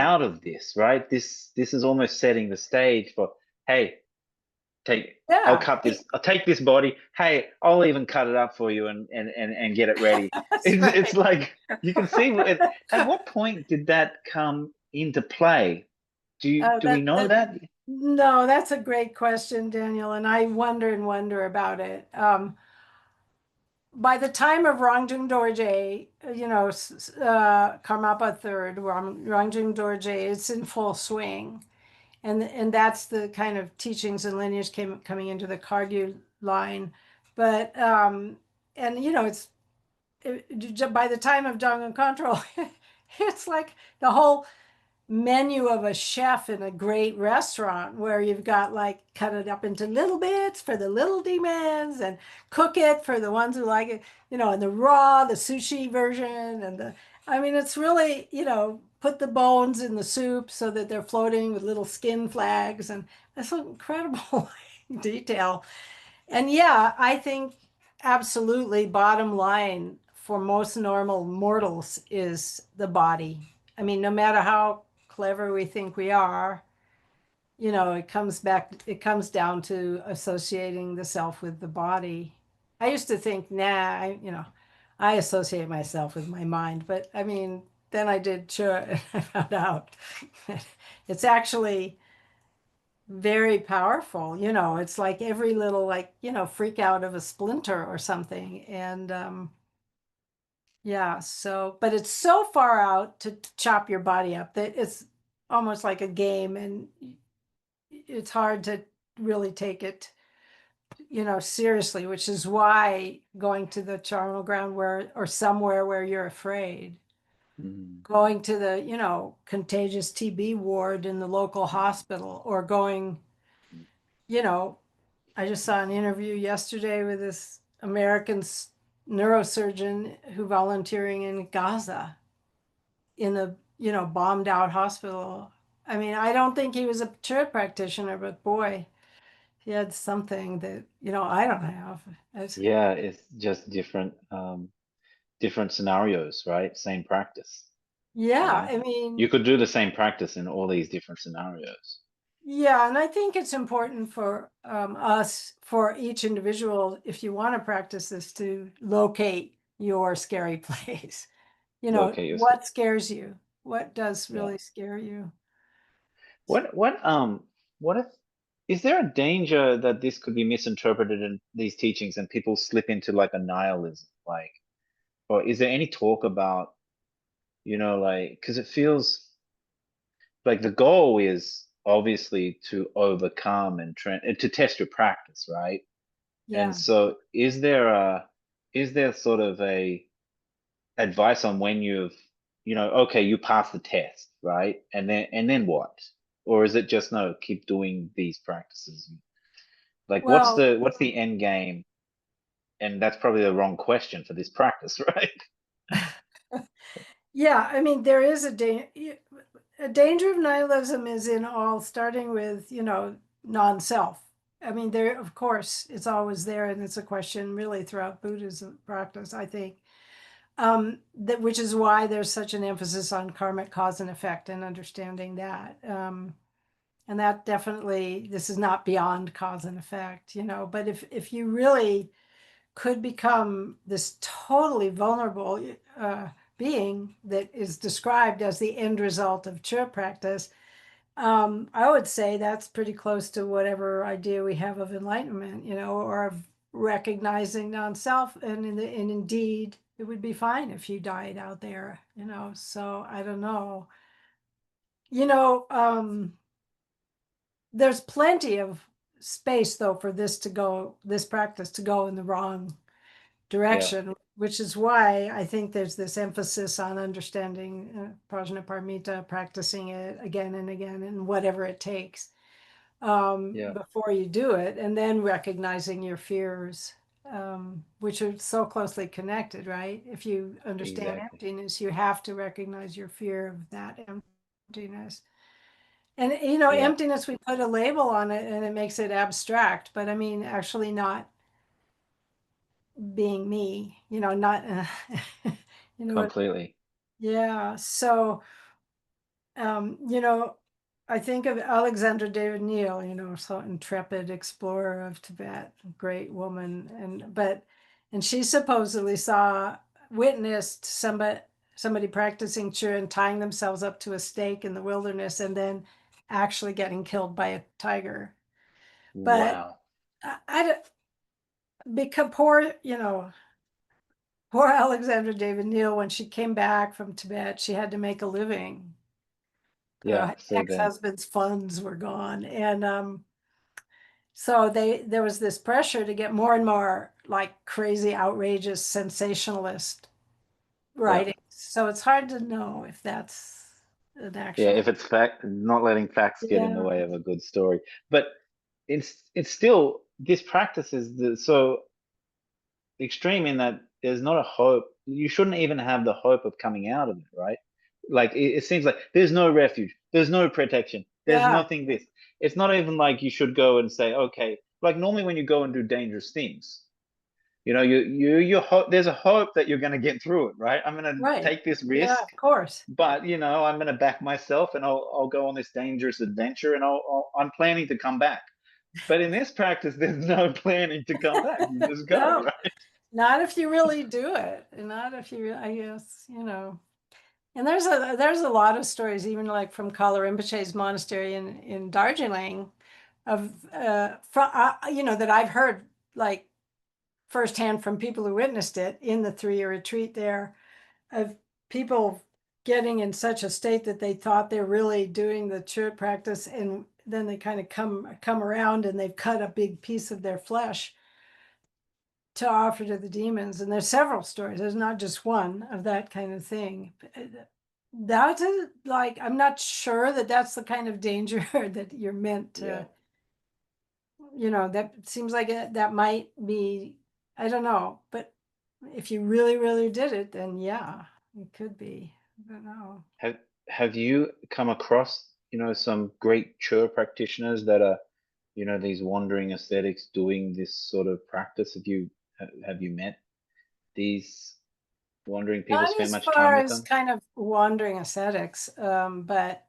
out of this, right? This is almost setting the stage for, hey, Yeah. I'll take this body. Hey, I'll even cut it up for you and get it ready. That's It's right. like you can see at what point did that come into play? Oh, Do we know that? no, that's a great question, Daniel, and I wonder and wonder about it. By the time of Rangjung Dorje, Karmapa Third, Rangjung Dorje, it's in full swing, and that's the kind of teachings and lineage coming into the Kagyu line, but and by the time of Dongan Control, it's like the whole menu of a chef in a great restaurant where you've got like cut it up into little bits for the little demons and cook it for the ones who like it, and the raw, the sushi version I mean, it's really, put the bones in the soup so that they're floating with little skin flags and that's an incredible detail. And yeah, I think absolutely bottom line for most normal mortals is the body. I mean, no matter how clever we think we are, it comes down to associating the self with the body. I used to think, nah, I associate myself with my mind, but I mean, then I did Chö and I found out it's actually very powerful. It's like every little like, freak out of a splinter or something. And yeah, so but it's so far out to chop your body up that it's almost like a game and it's hard to really take it, seriously, which is why going to the charnel ground or somewhere where you're afraid, Mm. going to the, contagious TB ward in the local hospital or going, you know, I just saw an interview yesterday with this American neurosurgeon who volunteering in Gaza in a, bombed out hospital. I mean, I don't think he was a church practitioner, but boy, he had something that, I don't have. Yeah, it's just different scenarios, right? Same practice. Yeah, Yeah. I You mean, could do the same practice in all these different scenarios. yeah, and I think it's important for us, for each individual, if you want to practice this, to locate your scary place. Locate yourself. What scares you? What does Yeah. really scare you? What if is there a danger that this could be misinterpreted in these teachings and people slip into like a nihilism? Like, or is there any talk about, like, because it feels like the goal is obviously to overcome and to test your practice, right? And Yeah. so is there sort of a advice on when you've okay, you pass the test, right? And then what? Or is it just no, keep doing these practices? Like Well, what's the end game? And that's probably the wrong question for this practice, right? yeah, I mean, there is a danger of nihilism is in all starting with, non-self. I mean, there, of course, it's always there, and it's a question really throughout Buddhism practice, I think. That which is why there's such an emphasis on karmic cause and effect and understanding that. And that definitely, this is not beyond cause and effect, but if you really could become this totally vulnerable being that is described as the end result of Chö practice, I would say that's pretty close to whatever idea we have of enlightenment, or of recognizing non-self. And indeed, it would be fine if you died out there, So I don't know. You know, um, there's plenty of space though for this practice to go in the wrong Yeah, direction, which is why I think there's this emphasis on understanding Prajnaparamita, practicing it again and again, and whatever it takes yeah, before you do it, and then recognizing your fears, which are so closely connected, right? If you understand exactly. emptiness, you have to recognize your fear of that emptiness. And Yeah, emptiness, we put a label on it and it makes it abstract, but I mean, actually not being me, not, what, completely. yeah. So, I think of Alexandra David Neal, so intrepid explorer of Tibet, great woman, and she supposedly witnessed somebody practicing Chö and tying themselves up to a stake in the wilderness and then actually getting killed by a tiger. But Wow. I don't, because poor Alexandra David Neal, when she came back from Tibet, she had to make a living. Yeah, Her so then, ex-husband's funds were gone, and so there was this pressure to get more and more like crazy, outrageous, sensationalist yeah. writing. So it's hard to know if that's an Yeah, if actual. it's fact, not letting facts get in the Yeah, way of a good story. But it's still this practice is so extreme in that there's not a hope. You shouldn't even have the hope of coming out of it, right? Like it seems like there's no refuge, there's no protection, there's yeah, nothing this. It's not even like you should go and say, okay, like normally when you go and do dangerous things, you hope there's a hope that you're going to get through it, right? I'm going to right. take this Yeah, risk, of course. but I'm going to back myself and I'll go on this dangerous adventure and I'm planning to come back. But in this practice, there's no planning to come back. You just go, No, right? not if you really do it. Not if you, I guess, And there's a lot of stories, even like from Kala Rinpoche's monastery in Darjeeling, of that I've heard like firsthand from people who witnessed it in the 3-year retreat there, of people getting in such a state that they thought they're really doing the Chö practice, and then they kind of come around and they've cut a big piece of their flesh to offer to the demons. And there's several stories. There's not just one of that kind of thing. That's like, I'm not sure that that's the kind of danger that you're meant Yeah. to, that seems like that might be, I don't know, but if you really, really did it, then yeah, it could be. I don't know. Have have you come across, some great Chur practitioners that are, these wandering ascetics doing this sort of practice? Have you met these wandering people, Not spend as much time far with as them? kind of wandering ascetics, but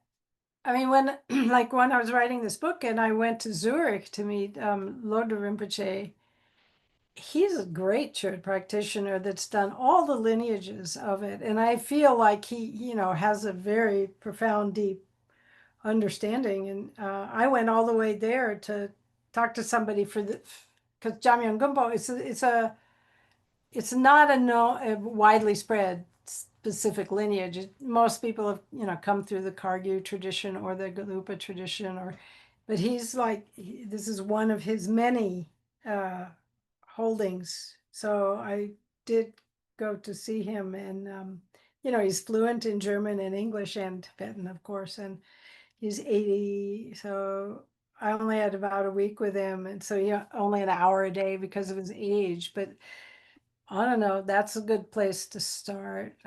I mean, when I was writing this book and I went to Zurich to meet Lodro Rinpoche, he's a great Chod practitioner that's done all the lineages of it. And I feel like he, has a very profound, deep understanding. And I went all the way there to talk to somebody because Jamyang Gumpo, it's not a widely spread specific lineage. Most people have, come through the Kargyu tradition or the Galupa tradition, but he's like, this is one of his many uh, holdings. So I did go to see him, and he's fluent in German and English and Tibetan, of course, and he's 80. So I only had about a week with him. And so, only an hour a day because of his age. But I don't know, that's a good place to start.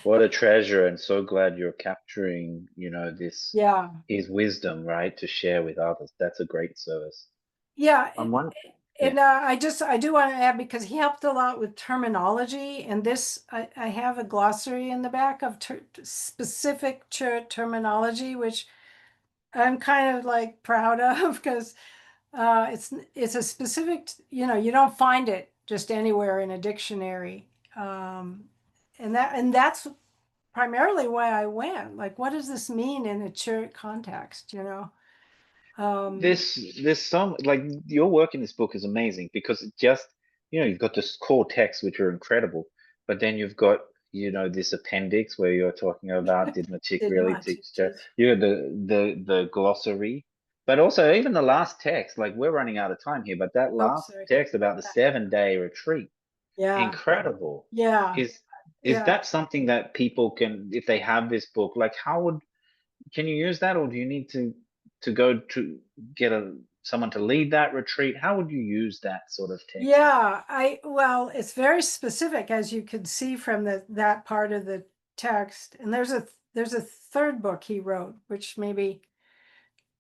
What a treasure, and so glad you're capturing, this Yeah. his wisdom, right, to share with others. That's a great service. Yeah. I'm one, yeah. And I do want to add, because he helped a lot with terminology, and this, I have a glossary in the back of specific terminology, which I'm kind of like proud of, because it's a specific, you don't find it just anywhere in a dictionary. And that's primarily why I went. Like, what does this mean in a church context, Um, There's some, like, your work in this book is amazing because it just, you've got this core text which are incredible, but then you've got, this appendix where you're talking about did my chick did really much. teach Chö? You know, the glossary, but also even the last text, like we're running out of time here, but that Oh, last sorry. text about the 7-day retreat, Yeah. incredible. Yeah. Is Yeah. that something that people can, if they have this book, like can you use that, or do you need to go to get someone to lead that retreat? How would you use that sort of text? Yeah, well, it's very specific, as you could see from that part of the text. And there's a third book he wrote, which maybe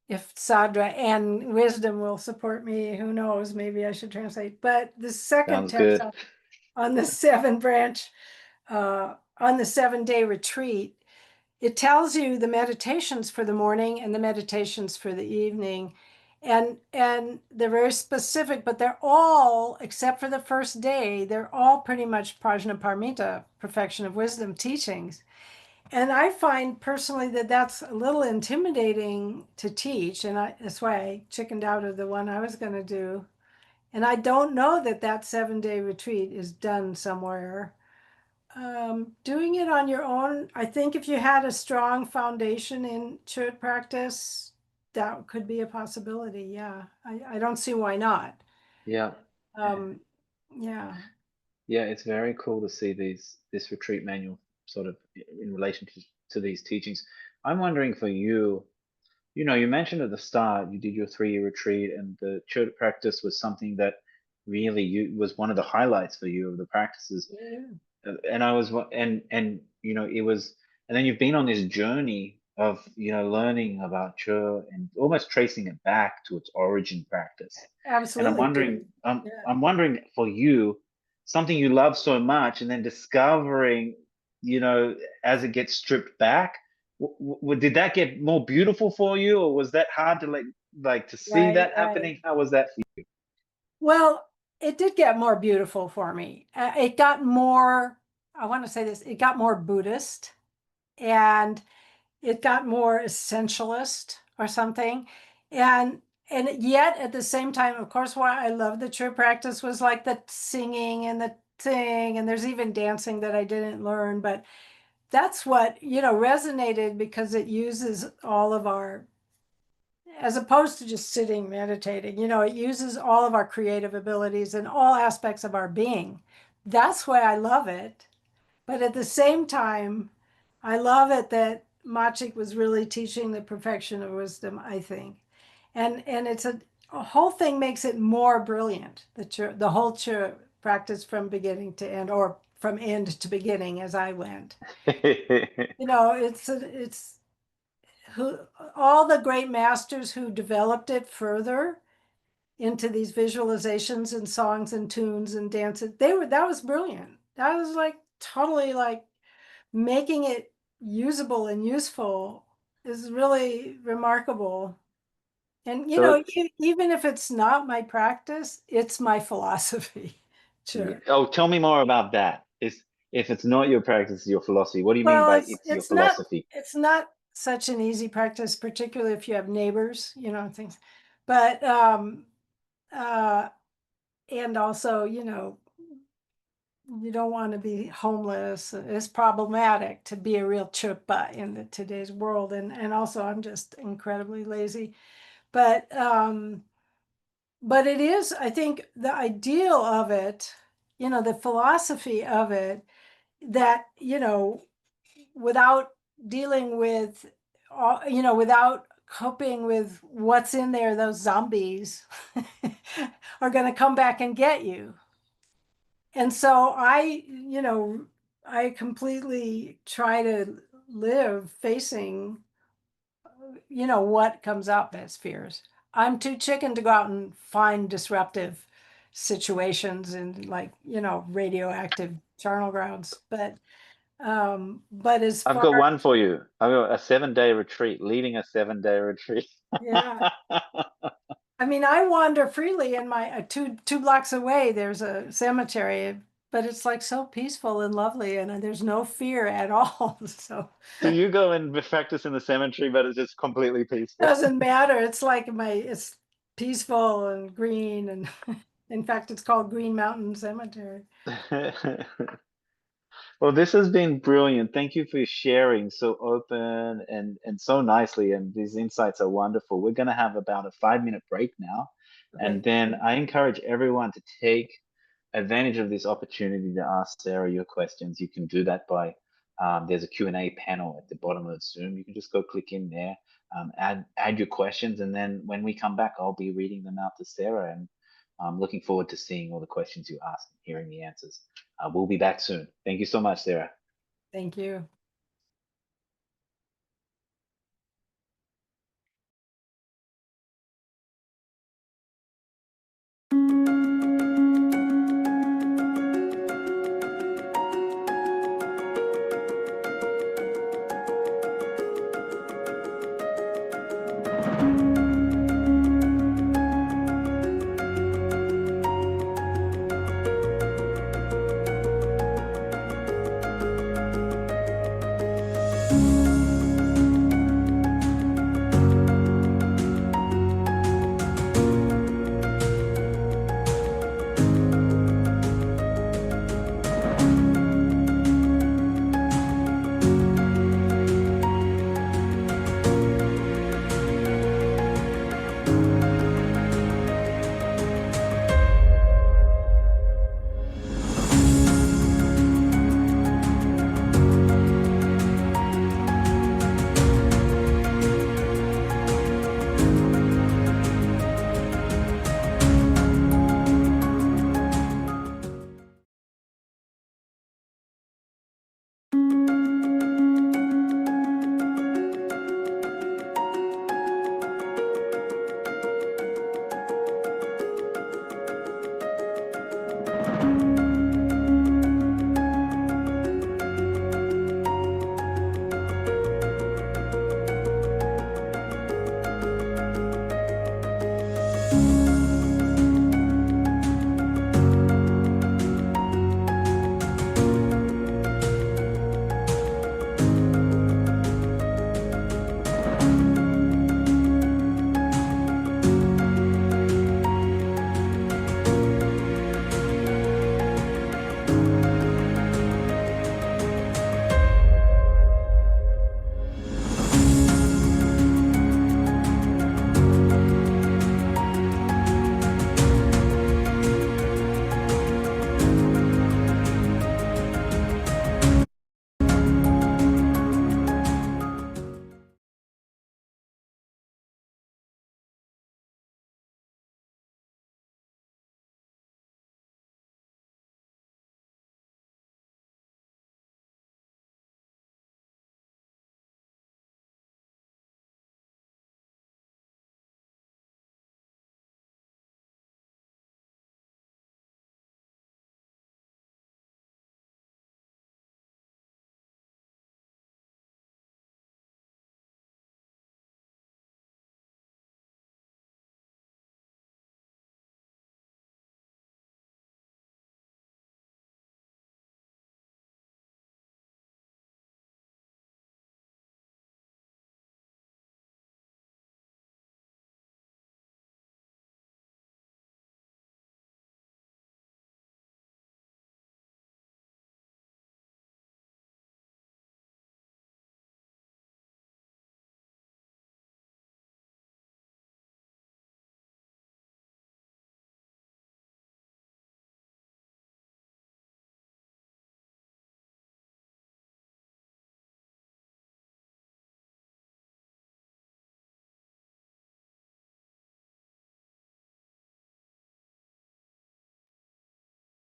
if Sadra and wisdom will support me, who knows, maybe I should translate. But the second Sounds text good. on the on the 7-day retreat, it tells you the meditations for the morning and the meditations for the evening. And they're very specific, but they're all, except for the first day, they're all pretty much prajnaparamita, perfection of wisdom teachings. And I find personally that that's a little intimidating to teach, and that's why I chickened out of the one I was going to do. And I don't know that that 7-day retreat is done somewhere. Doing it on your own, I think if you had a strong foundation in church practice, that could be a possibility. Yeah, I don't see why not. Yeah. Um, yeah. Yeah, it's very cool to see this retreat manual sort of in relation to these teachings. I'm wondering for you, you mentioned at the start you did your 3-year retreat, and the church practice was something that really was one of the highlights for you of the practices. Yeah. And I was and it was, and then you've been on this journey of learning about Chö and almost tracing it back to its origin practice. And Absolutely did. Yeah. I'm wondering for you, something you love so much and then discovering, as it gets stripped back, did that get more beautiful for you, or was that hard to like to see Right, that right. happening? How was that for you? Well, it did get more beautiful for me. It got more, I want to say this, it got more Buddhist, and it got more essentialist or something. And yet at the same time, of course, why I love the true practice was like the singing and the thing, and there's even dancing that I didn't learn, but that's what, resonated, because it uses all of our, as opposed to just sitting meditating, it uses all of our creative abilities and all aspects of our being. That's why I love it. But at the same time, I love it that Machik was really teaching the perfection of wisdom, I think. And it's a whole thing makes it more brilliant. The whole practice from beginning to end, or from end to beginning, as I went. It's who all the great masters who developed it further into these visualizations and songs and tunes and dances. That was brilliant. That was like totally like making it usable and useful is really remarkable. And So, even if it's not my practice, it's my philosophy. yeah. Sure. Oh, tell me more about that. Is If it's not your practice, your philosophy. What do you mean Well, by it's it's your it's not philosophy? it's not such an easy practice, particularly if you have neighbors, things. But uh and also, you don't want to be homeless. It's problematic to be a real chupa in today's world. And also I'm just incredibly lazy. But it is, I think, the ideal of it, the philosophy of it, that, without dealing with, all, without coping with what's in there, those zombies are going to come back and get you. And so I completely try to live facing, what comes up as fears. I'm too chicken to go out and find disruptive situations and like, radioactive charnel grounds. But as I've far, got one for you. I've got a 7-day retreat, leading a 7-day retreat. yeah, I mean, I wander freely in my two blocks away. There's a cemetery, but it's like so peaceful and lovely, and there's no fear at all. So So you go and practice in the cemetery, but it's just completely peaceful. doesn't matter. It's like it's peaceful and green, and in fact, it's called Green Mountain Cemetery. Well, this has been brilliant. Thank you for sharing so open and so nicely. And these insights are wonderful. We're going to have about a 5-minute break now. Okay. And then I encourage everyone to take advantage of this opportunity to ask Sarah your questions. You can do that by, there's a Q&A panel at the bottom of Zoom. You can just go click in there, add your questions. And then when we come back, I'll be reading them out to Sarah. And I'm looking forward to seeing all the questions you ask and hearing the answers. We'll be back soon. Thank you so much, Sarah. Thank you.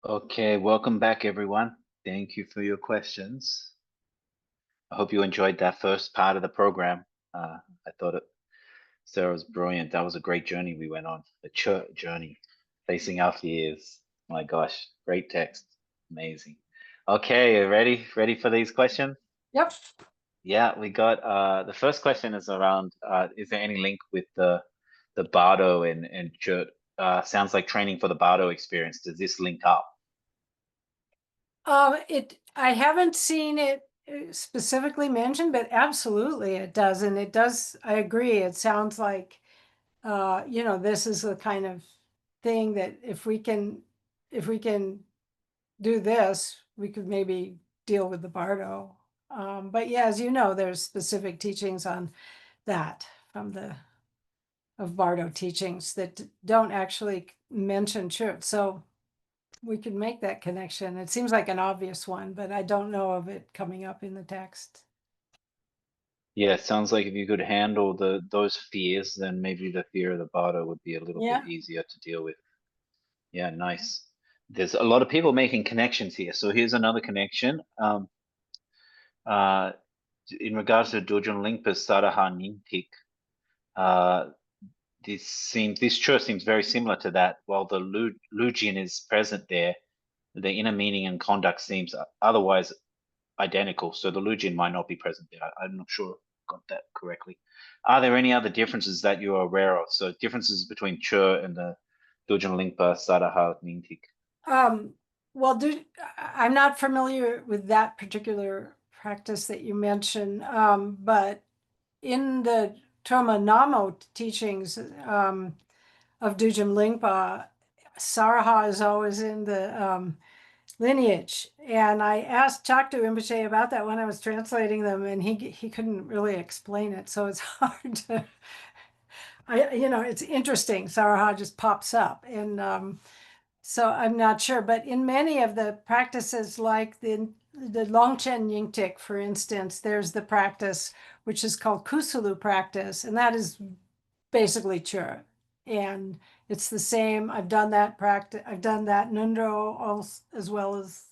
Okay, welcome back, everyone. Thank you for your questions. I hope you enjoyed that first part of the program. I thought Sarah was brilliant. That was a great journey we went on, the church journey, facing our fears. My gosh, great text, amazing. Okay, ready? Ready for these questions? Yep. Yeah, we got the first question is around is there any link with the Bardo and church? Sounds like training for the Bardo experience. Does this link up? I haven't seen it specifically mentioned, but absolutely it does. And it does, I agree. It sounds like, this is the kind of thing that if we can do this, we could maybe deal with the Bardo. But yeah, as you know, there's specific teachings on that from the of Bardo teachings that don't actually mention church. So we could make that connection. It seems like an obvious one, but I don't know of it coming up in the text. Yeah, it sounds like if you could handle those fears, then maybe the fear of the Bardo would be a little bit Yeah. easier to deal with. Yeah, nice. There's a lot of people making connections here. So here's another connection. Uh, in regards to Dojun Lingpa's Saraha Nintik, uh, this church seems very similar to that. While the Lujin is present there, the inner meaning and conduct seems otherwise identical. So the Lujin might not be present there. I'm not sure I got that correctly. Are there any other differences that you are aware of? So differences between Chö and the Dojun Lingpa Saraha Nintik. Um, well, I'm not familiar with that particular practice that you mentioned, but in the Troma Namo teachings of Dujim Lingpa, Saraha is always in the lineage. And I asked Chaktu Rinpoche about that when I was translating them, and he couldn't really explain it. So it's hard to, it's interesting. Saraha just pops up, and so I'm not sure. But in many of the practices, like the Longchen Yingtik, for instance, there's the practice which is called Kusulu practice, and that is basically Chö. And it's the same. I've done that practice. I've done that Nundro also, as well as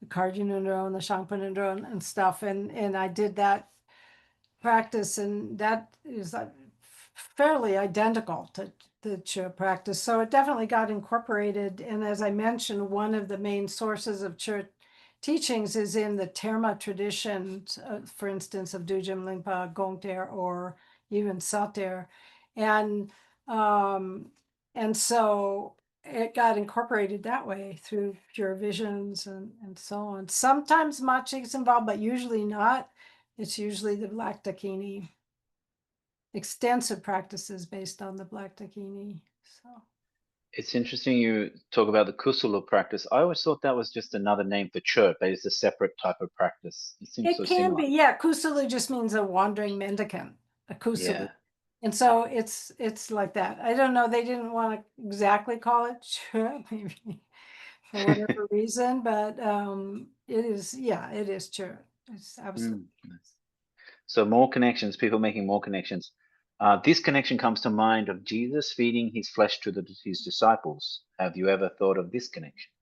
the Karji Nundro and the Shangpa Nundro and stuff. And I did that practice, and that is fairly identical to the Chö practice. So it definitely got incorporated. And as I mentioned, one of the main sources of Chö teachings is in the Terma tradition, for instance, of Dujim Lingpa, Gongter, or even Sater. And and so it got incorporated that way through pure visions and so on. Sometimes Machi is involved, but usually not. It's usually the Black Dakini, extensive practices based on the Black Dakini. So It's interesting you talk about the Kusala practice. I always thought that was just another name for Chö, but it's a separate type of practice. It seems it so can be, similar. yeah. Kusulu just means a wandering mendicant, a kusulu. Yeah. And so it's like that. I don't know. They didn't want to exactly call it Chö, maybe for whatever reason, but it is, yeah, it is Chö. It's absolutely. Nice. So more connections, people making more connections. This connection comes to mind of Jesus feeding his flesh to his disciples. Have you ever thought of this connection?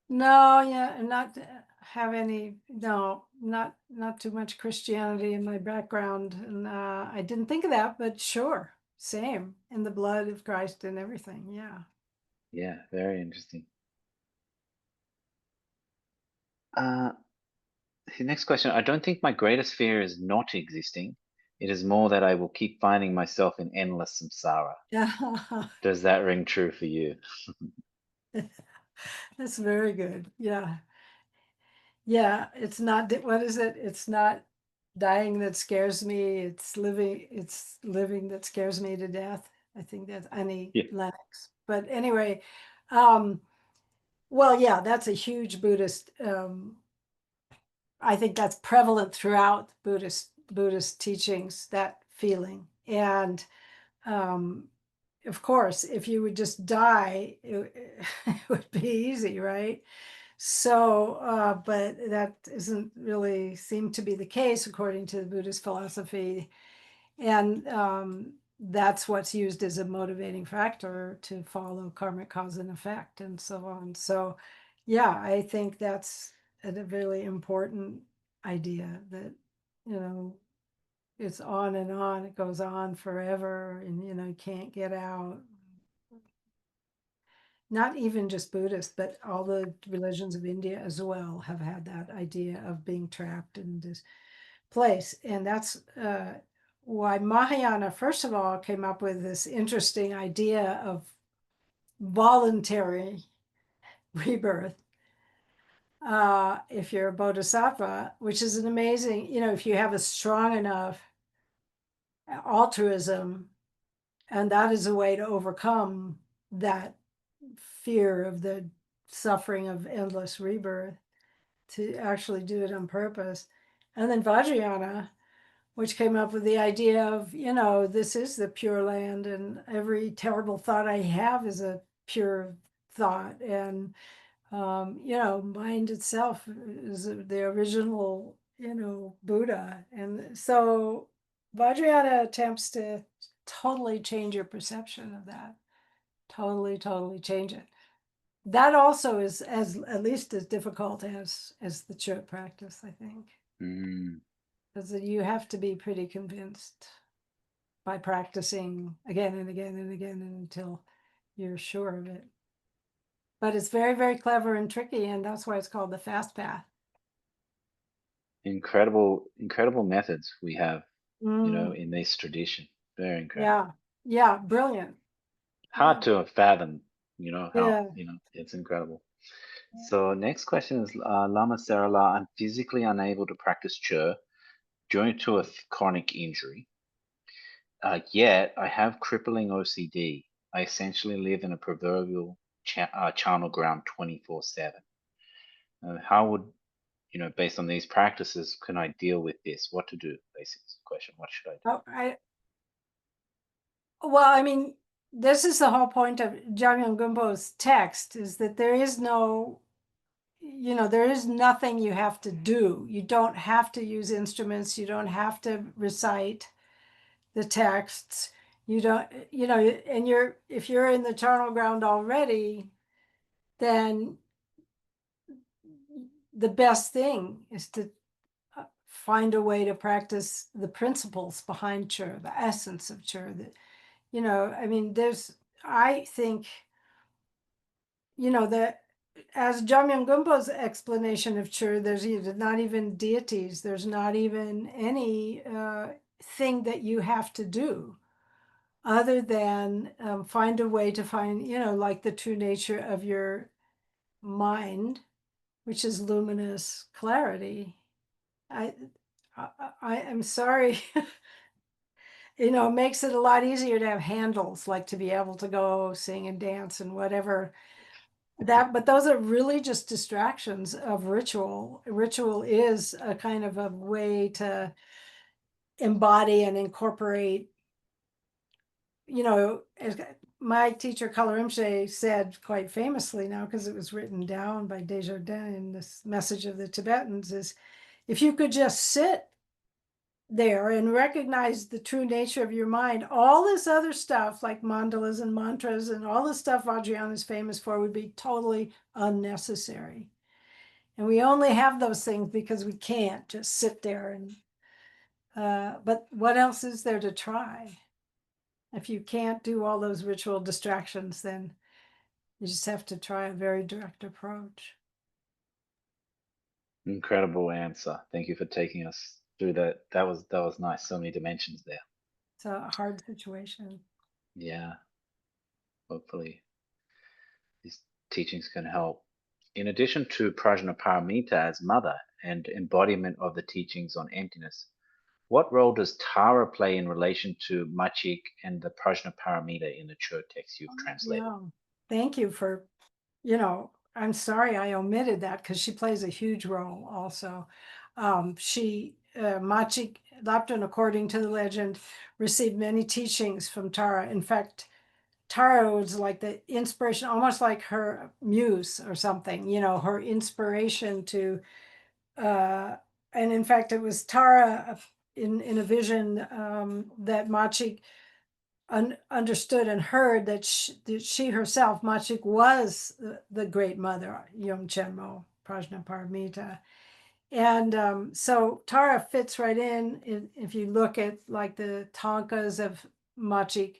No, yeah, not have any, no, not too much Christianity in my background. And I didn't think of that, but sure, same in the blood of Christ and everything. Yeah. Yeah, very interesting. Uh, the next question. I don't think my greatest fear is not existing. It is more that I will keep finding myself in endless samsara. Yeah. Does that ring true for you? That's very good. Yeah. Yeah. It's not, what is it? It's not dying that scares me. It's living that scares me to death. I think that's Annie Yeah. Lennox. But anyway, um, well, yeah, that's a huge Buddhist. I think that's prevalent throughout Buddhist teachings, that feeling. And um, of course, if you would just die, it would be easy, right? So, but that isn't really seem to be the case according to the Buddhist philosophy. And that's what's used as a motivating factor to follow karmic cause and effect and so on. So, yeah, I think that's a really important idea that, you know, it's on and on, it goes on forever, and, you know, you can't get out. Not even just Buddhist, but all the religions of India as well have had that idea of being trapped in this place. And that's why Mahayana, first of all, came up with this interesting idea of voluntary rebirth. If you're a bodhisattva, which is an amazing, you know, if you have a strong enough altruism, and that is a way to overcome that fear of the suffering of endless rebirth, to actually do it on purpose. And then Vajrayana, which came up with the idea of, you know, this is the pure land, and every terrible thought I have is a pure thought. And, you know, mind itself is the original, you know, Buddha. And so Vajrayana attempts to totally change your perception of that. Totally, totally change it. That also is as at least as difficult as the Chö practice, I think. Mm, Because you have to be pretty convinced by practicing again and again and again until you're sure of it. But it's very, very clever and tricky, and that's why it's called the fast path. incredible, incredible methods we have, Mm, in this tradition. Very incredible. yeah, yeah, brilliant. Hard Yeah, to fathom, how, yeah. it's incredible. So next question is Lama Sarala, I'm physically unable to practice Chö due to a chronic injury. Yet I have crippling OCD. I essentially live in a proverbial charnel ground 24/7. How would, based on these practices, can I deal with this? What to do? Basically, is the question. What should I do? Oh, well, I mean, this is the whole point of Jamyang Gumbo's text, is that there is no, you know, there is nothing you have to do. You don't have to use instruments. You don't have to recite the texts. You don't, you know, and if you're in the charnel ground already, then the best thing is to find a way to practice the principles behind Chö, the essence of Chö. That, you know, I mean, I think, you know, that as Jamyang Gumpo's explanation of Chö, there's not even deities, there's not even any thing that you have to do other than find a way to find, you know, like the true nature of your mind, which is luminous clarity. I, I am sorry. You know, it makes it a lot easier to have handles, like to be able to go sing and dance and whatever that, but those are really just distractions of ritual. Ritual is a kind of a way to embody and incorporate, you know, as my teacher Kalar Rinpoche said quite famously now, because it was written down by Desjardins in this message of the Tibetans, is if you could just sit there and recognize the true nature of your mind, all this other stuff like mandalas and mantras and all the stuff Vajrayana is famous for would be totally unnecessary. And we only have those things because we can't just sit there and, but what else is there to try? If you can't do all those ritual distractions, then you just have to try a very direct approach. Incredible answer. Thank you for taking us through that. That was nice. So many dimensions there. It's a hard situation. Yeah. Hopefully, these teachings can help. In addition to Prajnaparamita as mother and embodiment of the teachings on emptiness, what role does Tara play in relation to Machik and the Prajnaparamita in the Chö text you've translated? Yeah. Thank you for, you know, I'm sorry I omitted that because she plays a huge role also. Machik Lapton, according to the legend, received many teachings from Tara. In fact, Tara was like the inspiration, almost like her muse or something, you know, her inspiration to, and in fact, it was Tara in a vision that Machik understood and heard that she herself, Machik, was the great mother, Yom Chenmo, Prajnaparamita. And so Tara fits right in if you look at like the tankas of Machik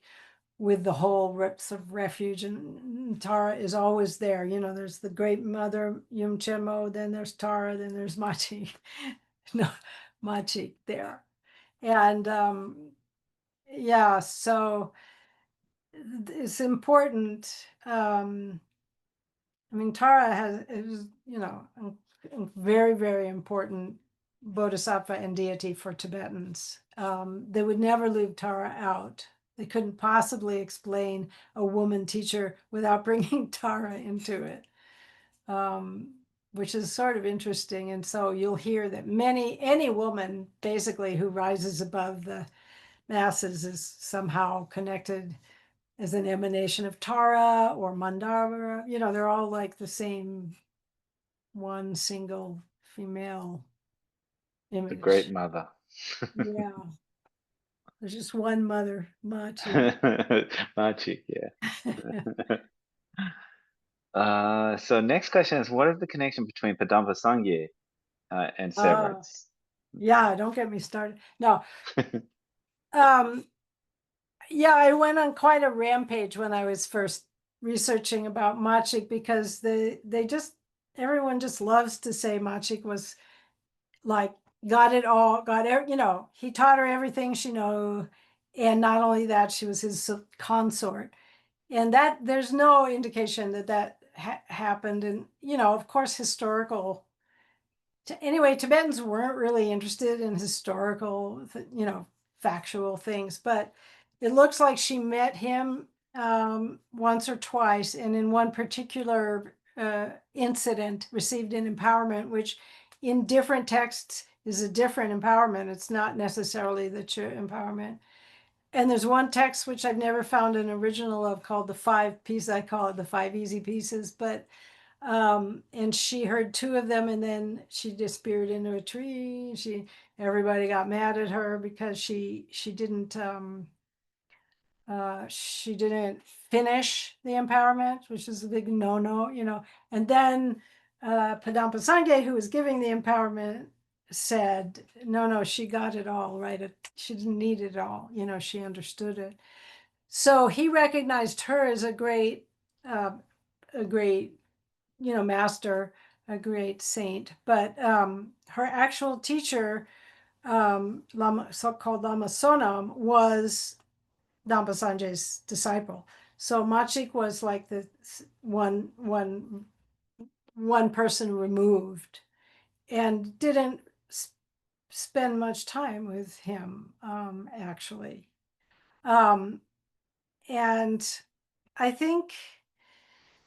with the whole sort of refuge, and Tara is always there. You know, there's the great mother, Yum Chenmo, then there's Tara, then there's Machik. No, Machik there. And yeah, so it's important. I mean, Tara is, you know, a very, very important bodhisattva and deity for Tibetans. They would never leave Tara out. They couldn't possibly explain a woman teacher without bringing Tara into it, which is sort of interesting. And so you'll hear that any woman basically who rises above the masses is somehow connected as an emanation of Tara or Mandara. You know, they're all like the same one single female The great image. mother. Yeah. There's just one mother, Machi. Magic, yeah. So next question is, what is the connection between Padampa Sangye and uh, severance? yeah, don't get me started. No. Um, yeah, I went on quite a rampage when I was first researching about Machik because they just everyone just loves to say Machik was like got it all, you know, he taught her everything she knew, and not only that, she was his consort, and that there's no indication that happened. And you know, of course, historical. Anyway, Tibetans weren't really interested in historical, you know, factual things, but it looks like she met him once or twice, and in one particular incident, received an empowerment, which in different texts is a different empowerment. It's not necessarily the Chö empowerment. And there's one text which I've never found an original of called the five pieces. I call it the five easy pieces, but and she heard two of them, and then she disappeared into a tree. Everybody got mad at her because she didn't finish the empowerment, which is a big no-no, you know. And then Padampa Sangye, who was giving the empowerment, said, no, she got it all right. She didn't need it all, you know, she understood it. So he recognized her as uh, a great, you know, master, a great saint. But her actual teacher, so-called Lama Sonam, was Dampa Sanjay's disciple. So Machik was like the one person removed, and didn't spend much time with him, actually. Um, and I think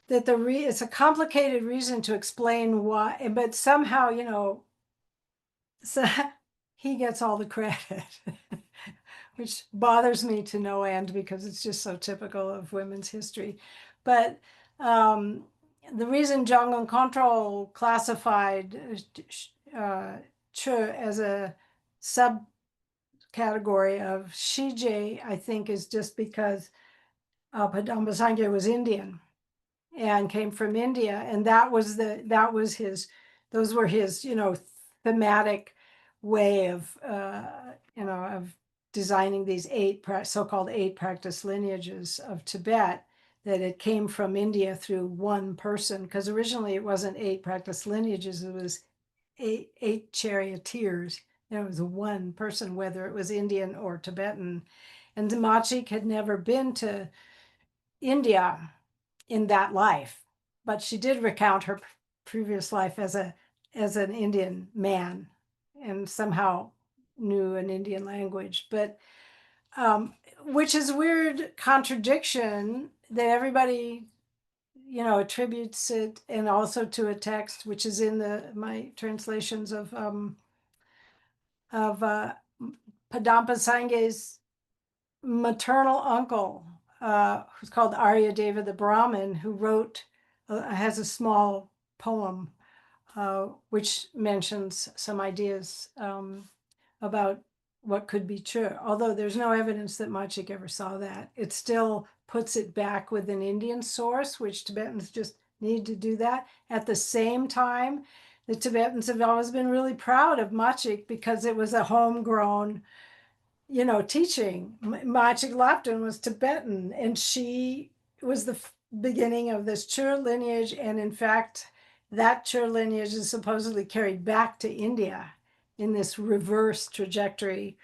that it's a complicated reason to explain why, but somehow, you know, so he gets all the credit, which bothers me to no end because it's just so typical of women's history. But the reason Zhang Control classified Chö as a subcategory of Shije, I think, is just because Padamba Sangye was Indian and came from India, and those were his, you know, thematic way of you know, of designing these so-called eight practice lineages of Tibet, that it came from India through one person, because originally it wasn't eight practice lineages, it was eight charioteers. It was one person, whether it was Indian or Tibetan. And Machik had never been to India in that life, but she did recount her previous life as an Indian man, and somehow knew an Indian language. But which is a weird contradiction that everybody, you know, attributes it, and also to a text which is in my translations of Padampa Sangye's maternal uncle, who's called Arya Deva the Brahmin, who has a small poem which mentions some ideas about what could be true. Although there's no evidence that Machik ever saw that. It still puts it back with an Indian source, which Tibetans just need to do that. At the same time, the Tibetans have always been really proud of Machik because it was a homegrown, teaching. Machik Lapton was Tibetan, and she was the beginning of this Chö lineage. And in fact, that Chö lineage is supposedly carried back to India in this reverse trajectory.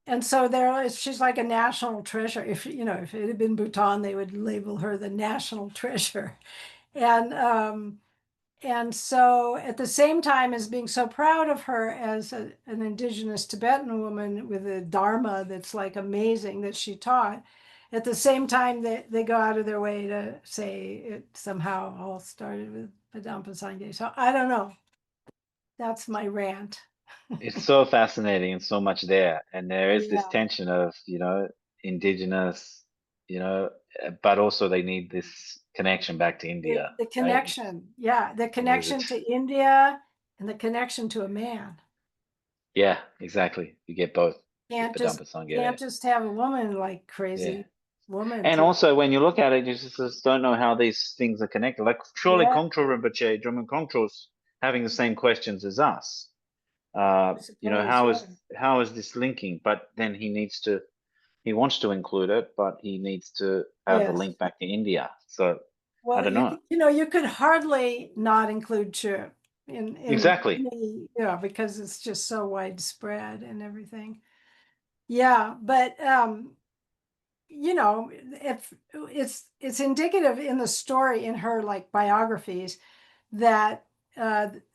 And so she's like a national treasure. If it had been Bhutan, they would label her the national treasure. And so at the same time as being so proud of her as an indigenous Tibetan woman with a Dharma that's like amazing that she taught, at the same time they go out of their way to say it somehow all started with Padampa Sangye. So I don't know. That's my rant. It's so fascinating and so much there. And there is this Yeah. tension of, indigenous, but also they need this connection back to India, The right? connection, yeah, the There's connection it. to India and the connection to a man. Yeah, exactly. You get both with Can't just Padampa Sangha can't there. just have a woman like Yeah. crazy woman And teach. also when you look at it, you just don't know how these things are connected. Like surely Yeah, Kongtrul Rinpoche, Drumon Kongtrul's having the same questions as us. I suppose. How Yeah. is this linking? But then he wants to include it, but he needs to have the Yes. link back to India. So I Well, don't know. you could hardly not include Chö in Exactly. any, because it's just so widespread and everything. Yeah, but if it's indicative in the story in her like biographies that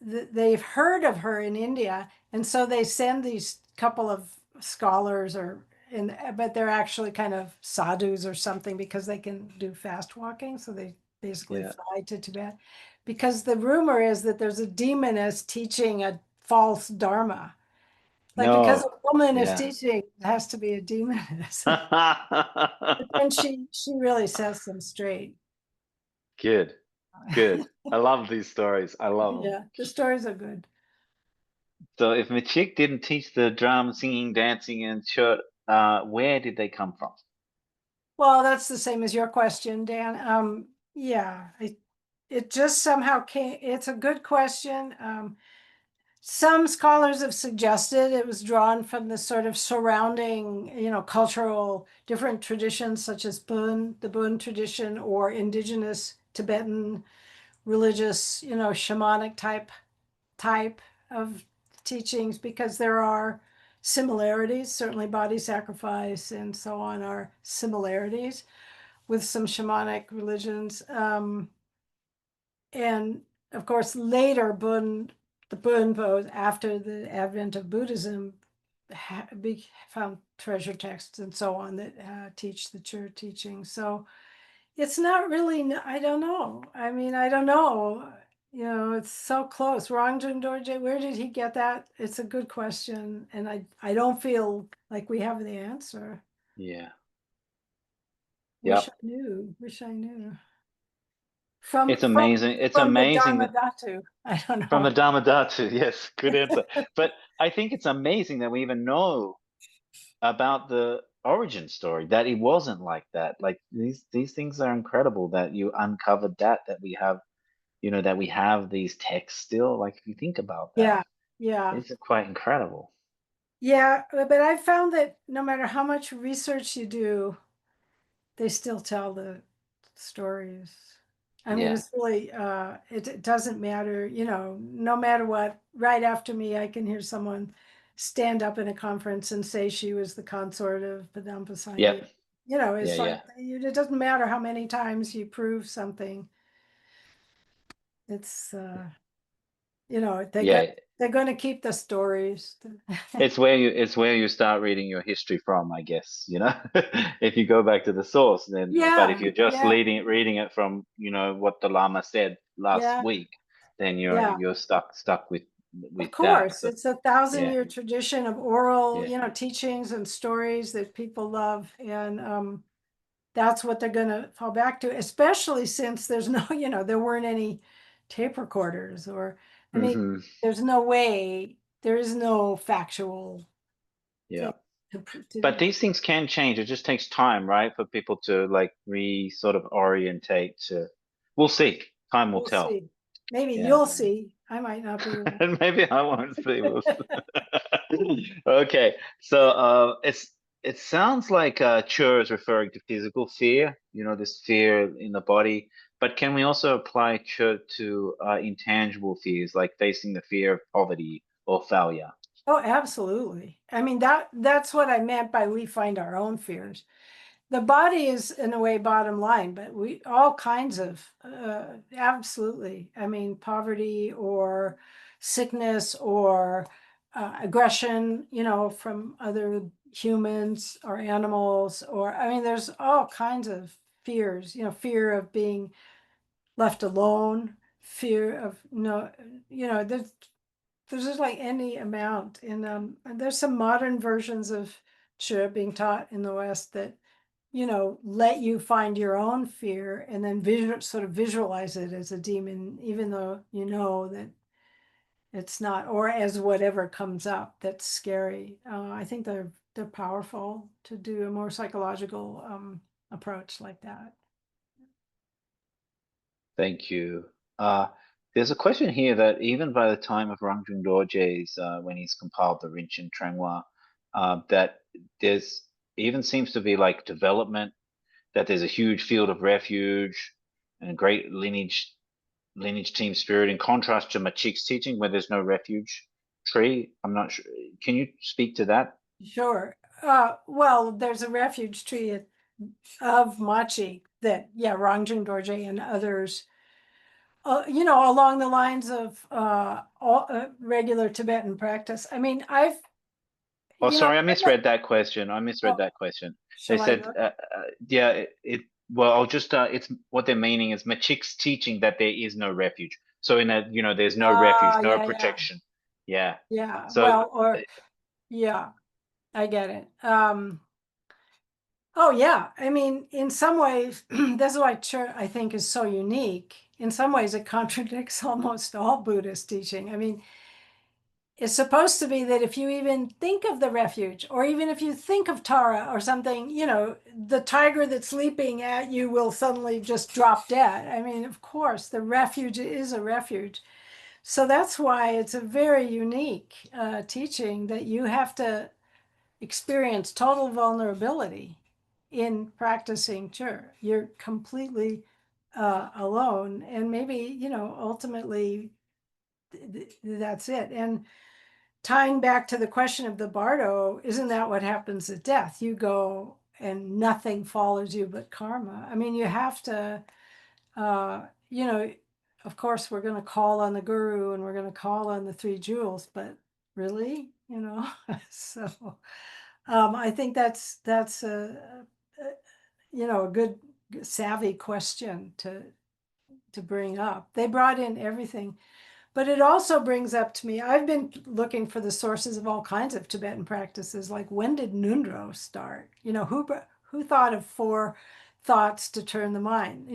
they've heard of her in India, and so they send these couple of scholars but they're actually kind of sadhus or something because they can do fast walking, so they basically Yeah. fly to Tibet because the rumor is that there's a demoness teaching a false dharma. Like because a No. woman is Yeah. teaching, it has to be a demoness. And she really sets them straight. Good. Good. I love these stories. I love them. Yeah, the stories are good. So if Machik didn't teach the drum, singing, dancing, and church, where did they come from? Well, that's the same as your question, Dan. Yeah, it just somehow came. It's a good question. Some scholars have suggested it was drawn from the sort of surrounding, cultural different traditions such as the Bön tradition, or indigenous Tibetan religious, shamanic type of teachings, because there are similarities. Certainly, body sacrifice and so on are similarities with some shamanic religions. And of course, later, the Bonpo, after the advent of Buddhism, found treasure texts and so on that teach the Chö teaching. So it's not really, I don't know. I mean, I don't know. It's so close. Rangjung Dorje, where did he get that? It's a good question. And I don't feel like we have the answer. Yeah. Wish I Yep. knew. Wish I knew. From It's from amazing. It's from the amazing Dharma that Dhatu. I don't from the know. Dhammadhatu. Yes, good answer. But I think it's amazing that we even know about the origin story, that it wasn't like that. Like these things are incredible that you uncovered that we have, that we have these texts still. Like if you think about that, Yeah, yeah, it's quite incredible. yeah. But I found that no matter how much research you do, they still tell the stories. I mean, Yeah. it's really it doesn't matter, no matter what. Right after me, I can hear someone stand up in a conference and say she was the consort of Padampa Sangye. Yep. Yeah, It's like yeah. it doesn't matter how many times you prove something. It's Yeah. they're going to keep the stories. It's where you start reading your history from, I guess, if you go back to the source, then but if Yeah, you're just yeah, reading it from, what the Lama said last yeah, week, then you're yeah. you're stuck with Of that. course, So it's a thousand yeah, year tradition of oral, yeah, teachings and stories that people love, and that's what they're going to fall back to. Especially since there's no, there weren't any tape recorders, or I mean, hmm there's no way, there is no factual Yeah. to But these things can change. It just takes time, right? For people to like sort of orientate to, we'll see. Time will we'll tell. see. Maybe Yeah. you'll see. I might not be around. And maybe I won't see. We'll see. Okay. So it sounds like Chö is referring to physical fear, this fear in the body. But can we also apply Chö to intangible fears, like facing the fear of poverty or failure? Oh, absolutely. I mean, that's what I meant by we find our own fears. The body is in a way bottom line, but we all kinds of absolutely. I mean, poverty or sickness or aggression, from other humans or animals, or I mean, there's all kinds of fears, fear of being left alone, fear of no, there's just like any amount. And there's some modern versions of Chö being taught in the West that let you find your own fear and then sort of visualize it as a demon, even though you know that it's not, or as whatever comes up that's scary. I think they're powerful to do a more psychological approach like that. Thank you. Uh, there's a question here that even by the time of Rangjung Dorje's, when he's compiled the Rinchen Trengwa, that there's even seems to be like development, that there's a huge field of refuge and great lineage team spirit in contrast to Machik's teaching where there's no refuge tree. I'm not sure. Can you speak to that? Sure. Well, there's a refuge tree of Machi that, yeah, Rangjung Dorje and others, along the lines of regular Tibetan practice. I mean, Oh, sorry, I I'm misread that question. I misread oh, that question. They shall I said, look? yeah, well, I'll just, it's what they're meaning is Machik's teaching that there is no refuge. So in that, there's no refuge, no Yeah, yeah, protection. Yeah. yeah. So, Well, or yeah, I get it. Oh yeah. I mean, in some ways, that's why church I think is so unique. In some ways, it contradicts almost all Buddhist teaching. I mean, it's supposed to be that if you even think of the refuge, or even if you think of Tara or something, the tiger that's leaping at you will suddenly just drop dead. I mean, of course, the refuge is a refuge. So that's why it's a very unique teaching that you have to experience total vulnerability in practicing Chö. You're completely alone, and maybe, ultimately that's it. And tying back to the question of the Bardo, isn't that what happens at death? You go and nothing follows you but karma. I mean, you have to, uh, you know, of course, we're going to call on the guru and we're going to call on the three jewels, but really, so I think that's a good savvy question to bring up. They brought in everything. But it also brings up to me, I've been looking for the sources of all kinds of Tibetan practices, like when did Nundro start? Who thought of four thoughts to turn the mind?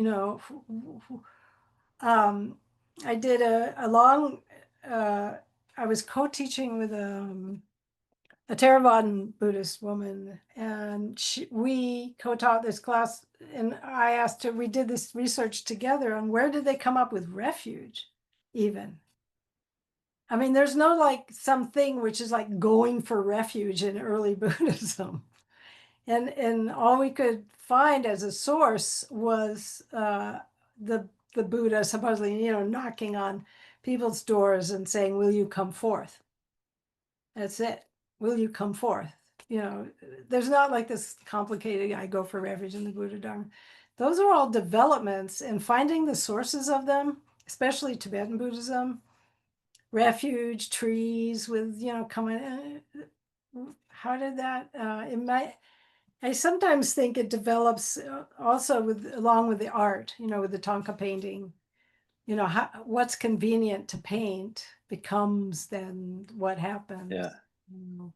Um, I did a long, I was co-teaching with a Theravadan Buddhist woman, and we co-taught this class, and I asked her, we did this research together on where did they come up with refuge, even. I mean, there's no like something which is like going for refuge in early Buddhism. And all we could find as a source was the Buddha supposedly, knocking on people's doors and saying, "Will you come forth?" That's it. Will you come forth? There's not like this complicated, I go for refuge in the Buddha Dharma. Those are all developments, and finding the sources of them, especially Tibetan Buddhism, refuge trees with coming how did that it might I sometimes think it develops also along with the art, with the Tonka painting, what's convenient to paint becomes then what yeah. happens.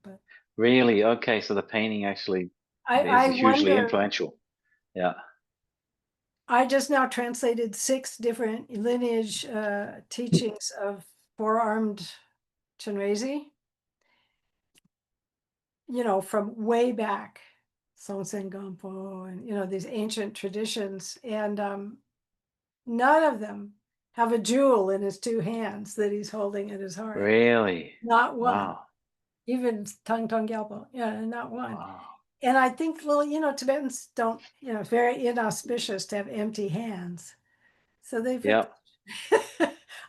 But Really? Okay. So the painting actually is I hugely wonder, influential. Yeah. I just now translated 6 different lineage teachings of four-armed Chenrezig. from way back, Sonsen Gampo, and these ancient traditions, and none of them have a jewel in his two hands that he's holding at his heart. Really? Not one. Wow. Even Tang Tong Gyalpo, not one. Wow. And I think, well, Tibetans don't, it's very inauspicious to have empty hands. So they put, Yep.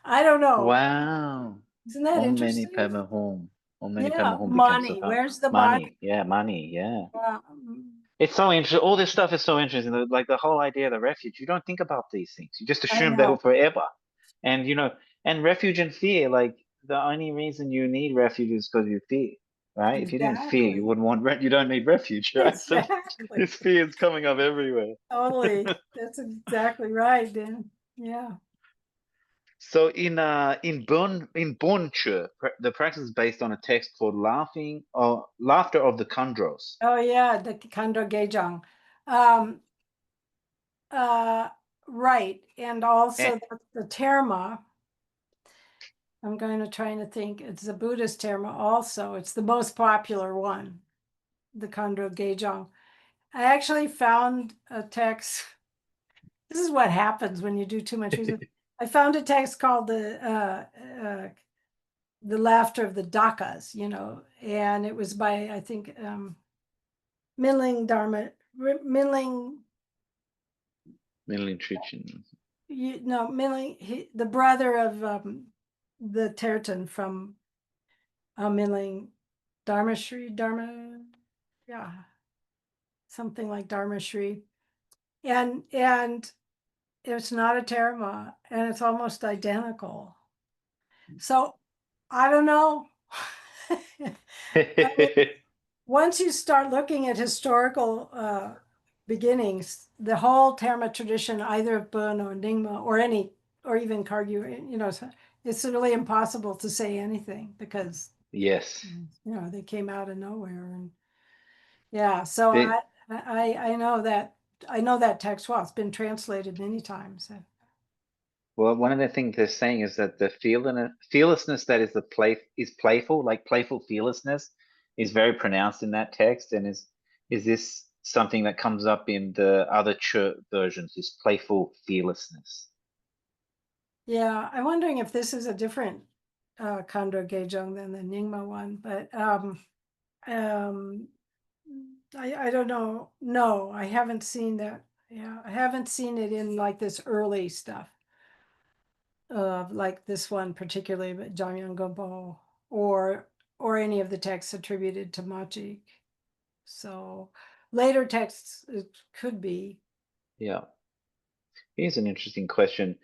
I don't know. Wow. Isn't that Om Mani interesting? Padme Hum. Om Mani Padme Yeah, Hum became so money. far. Where's the money? Money. Yeah, money. Yeah. Yeah, It's so interesting. All this stuff is so interesting. Like the whole idea of the refuge, you don't think about these things. You just I assume they were know. forever. And and refuge and fear, like the only reason you need refuge is because you fear, right? If you didn't fear, you Exactly. wouldn't want you don't need refuge, right? So Exactly. this fear is coming up everywhere. Totally. That's exactly right, Dan. Yeah. So in Bon Chö, the practice is based on a text called Laughing or Laughter of the Khandros. Oh yeah, the Kando Gejong. Um, uh, right. And And, also the Terma. I'm going to try to think. It's a Buddhist Terma also. It's the most popular one, the Kando Gejong. I actually found a text. This is what happens when you do too much research. I found a text called the Laughter of the Dakas, and it was by, I think, Minling Dharma, Minling, Minlin Trichin. Minling, the brother of the Tertan from Minling Dharma Shri, yeah, something like Dharma Shri. And it's not a Terama, and it's almost identical. So I don't know. I mean, once you start looking at historical beginnings, the whole Terma tradition, either of Bön or Nyingma or or even Kagyu, it's really impossible to say anything because Yes. they came out of nowhere. And yeah, so The, I know that text well. It's been translated many times. well, one of the things they're saying is that the fearlessness that is the is playful, like playful fearlessness, is very pronounced in that text. And is this something that comes up in the other church versions? This playful fearlessness. Yeah, I'm wondering if this is a different Kandro Gejong than the Nyingma one, but um, I don't know. No, I haven't seen that. Yeah, I haven't seen it in like this early stuff, like this one particularly, but Jamyang Gompo or any of the texts attributed to Majik. So later texts it could be. Yeah. Here's an interesting question.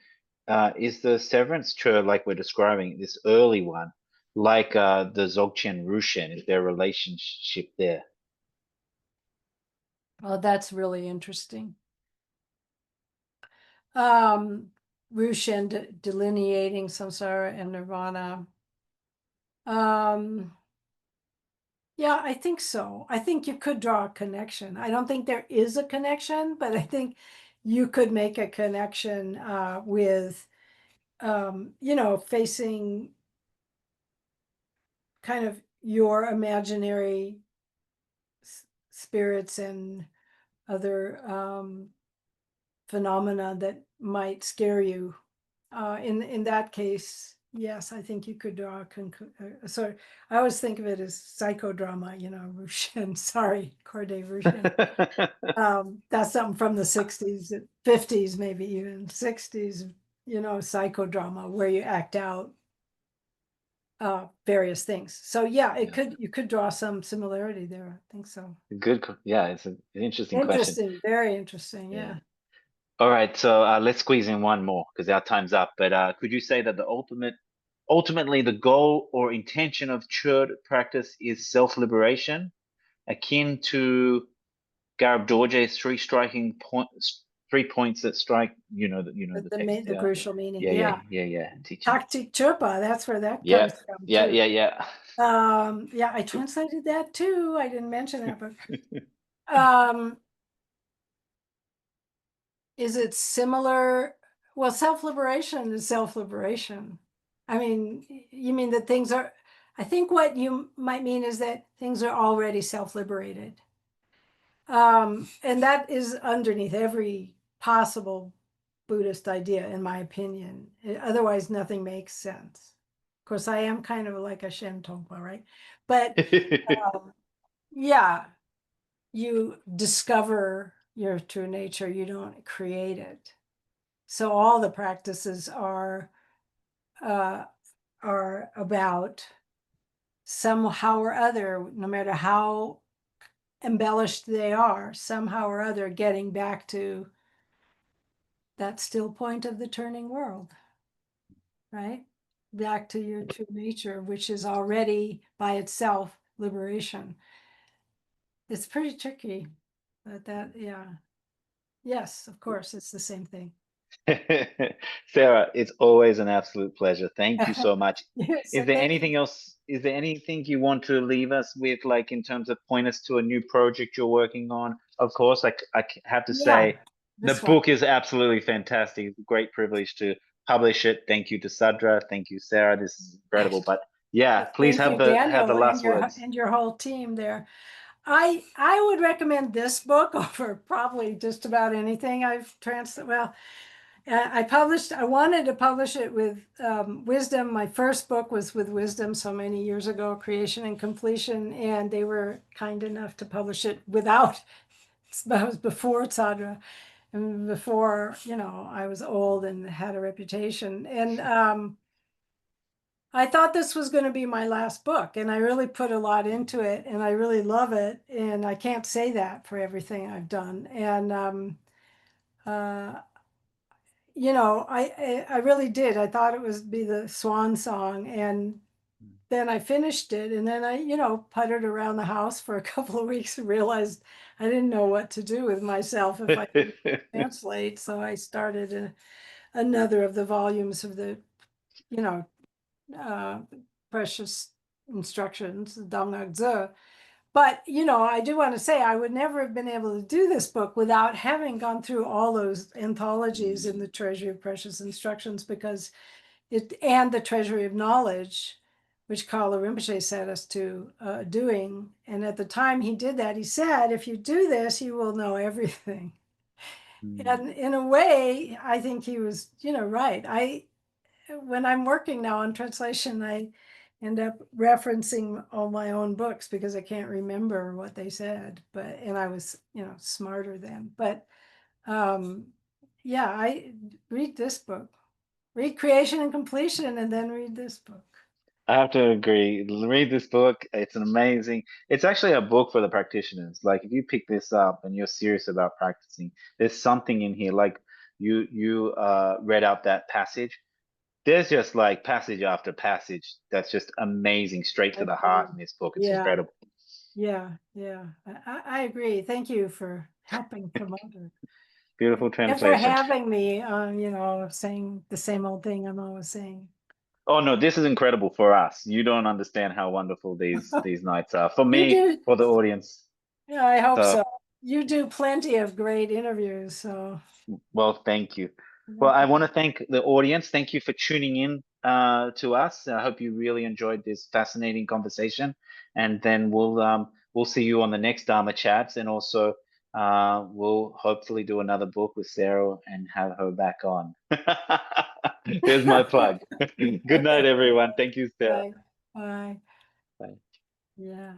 Is the severance chur like we're describing, this early one, like the Dzogchen Rushen? Is there a relationship there? Oh, that's really interesting. Um, Rushen delineating samsara and nirvana. Um, yeah, I think so. I think you could draw a connection. I don't think there is a connection, but I think you could make a connection with, facing kind of your imaginary spirits and other phenomena that might scare you. In that case, yes, I think you could draw so I always think of it as psychodrama, Rushin, sorry, Corday Rushin. That's something from the 60s, 50s, maybe even 60s, psychodrama where you act out various things. So yeah, Yeah. you could draw some similarity there. I think so. Yeah, it's an interesting question. Interesting, very interesting. Yeah. Yeah. All right, so let's squeeze in one more because our time's up. But could you say that ultimately, the goal or intention of church practice is self-liberation, akin to Garib Dorje's three points that strike, the text, The yeah, crucial meaning. yeah, yeah, Yeah. yeah, yeah, teaching. Taktik Chöpa, that's where that comes Yep, from yeah, too. yeah, yeah. Yeah, I translated that too. I didn't mention that, but um, is it similar? Well, self-liberation is self-liberation. I mean, you mean that things are, I think what you might mean is that things are already self-liberated. And that is underneath every possible Buddhist idea, in my opinion. Otherwise, nothing makes sense. Of course, I am kind of like a Shen Tongpa, right? But yeah, you discover your true nature, you don't create it. So all the practices are about somehow or other, no matter how embellished they are, somehow or other getting back to that still point of the turning world, right? Back to your true nature, which is already by itself liberation. It's pretty tricky, but that, yeah. Yes, of course, it's the same thing. Sarah, it's always an absolute pleasure. Thank you so much. Yes, Is there thank you. anything else? Is there anything you want to leave us with, like in terms of point us to a new project you're working on? Of course, have to Yeah, say the this one. book is absolutely fantastic. Great privilege to publish it. Thank you to Sadra. Thank you, Sarah. This is incredible. But yeah, Well, please thank have you, the Daniel, last words. and your whole team there. I would recommend this book over probably just about anything I've translated. Well, I wanted to publish it with Wisdom. My first book was with Wisdom so many years ago, Creation and Completion, and they were kind enough to publish it without, that was before Sadra and before, I was old and had a reputation. And I thought this was going to be my last book, and I really put a lot into it, and I really love it. And I can't say that for everything I've done. And uh, I really did. I thought it would be the swan song, and then I finished it, and then I, puttered around the house for a couple of weeks and realized I didn't know what to do with myself if I didn't translate. So I started another of the volumes of the, you know, uh, precious instructions, the Dhamma Tzu. But, I do want to say I would never have been able to do this book without having gone through all those anthologies in the Treasury of Precious Instructions, because and the Treasury of Knowledge, which Karla Rinpoche set us to doing. And at the time he did that, he said, if you do this, you will know everything. And in a way, I think he was, right. When I'm working now on translation, I end up referencing all my own books because I can't remember what they said. And I was, smarter then. But yeah, I read this book, read Creation and Completion, and then read this book. I have to agree. Read this book. It's an amazing. It's actually a book for the practitioners. Like if you pick this up and you're serious about practicing, there's something in here. Like you read out that passage. There's just like passage after passage that's just amazing, straight to the heart in this book. It's Yeah, incredible. yeah, yeah. I agree. Thank you for helping promote it. Beautiful And for translation. having me, saying the same old thing I'm always saying. Oh no, this is incredible for us. You don't understand how wonderful these nights are for You me, do, for the audience. yeah, I hope So, so. You do plenty of great interviews, so well, thank you. Well, I welcome. want to thank the audience. Thank you for tuning in to us. I hope you really enjoyed this fascinating conversation, and then we'll see you on the next Dharma chats, and also we'll hopefully do another book with Sarah and have her back on. There's my plug. Good night, Okay, everyone. Thank you, Sarah. bye. Bye. Bye. Yeah.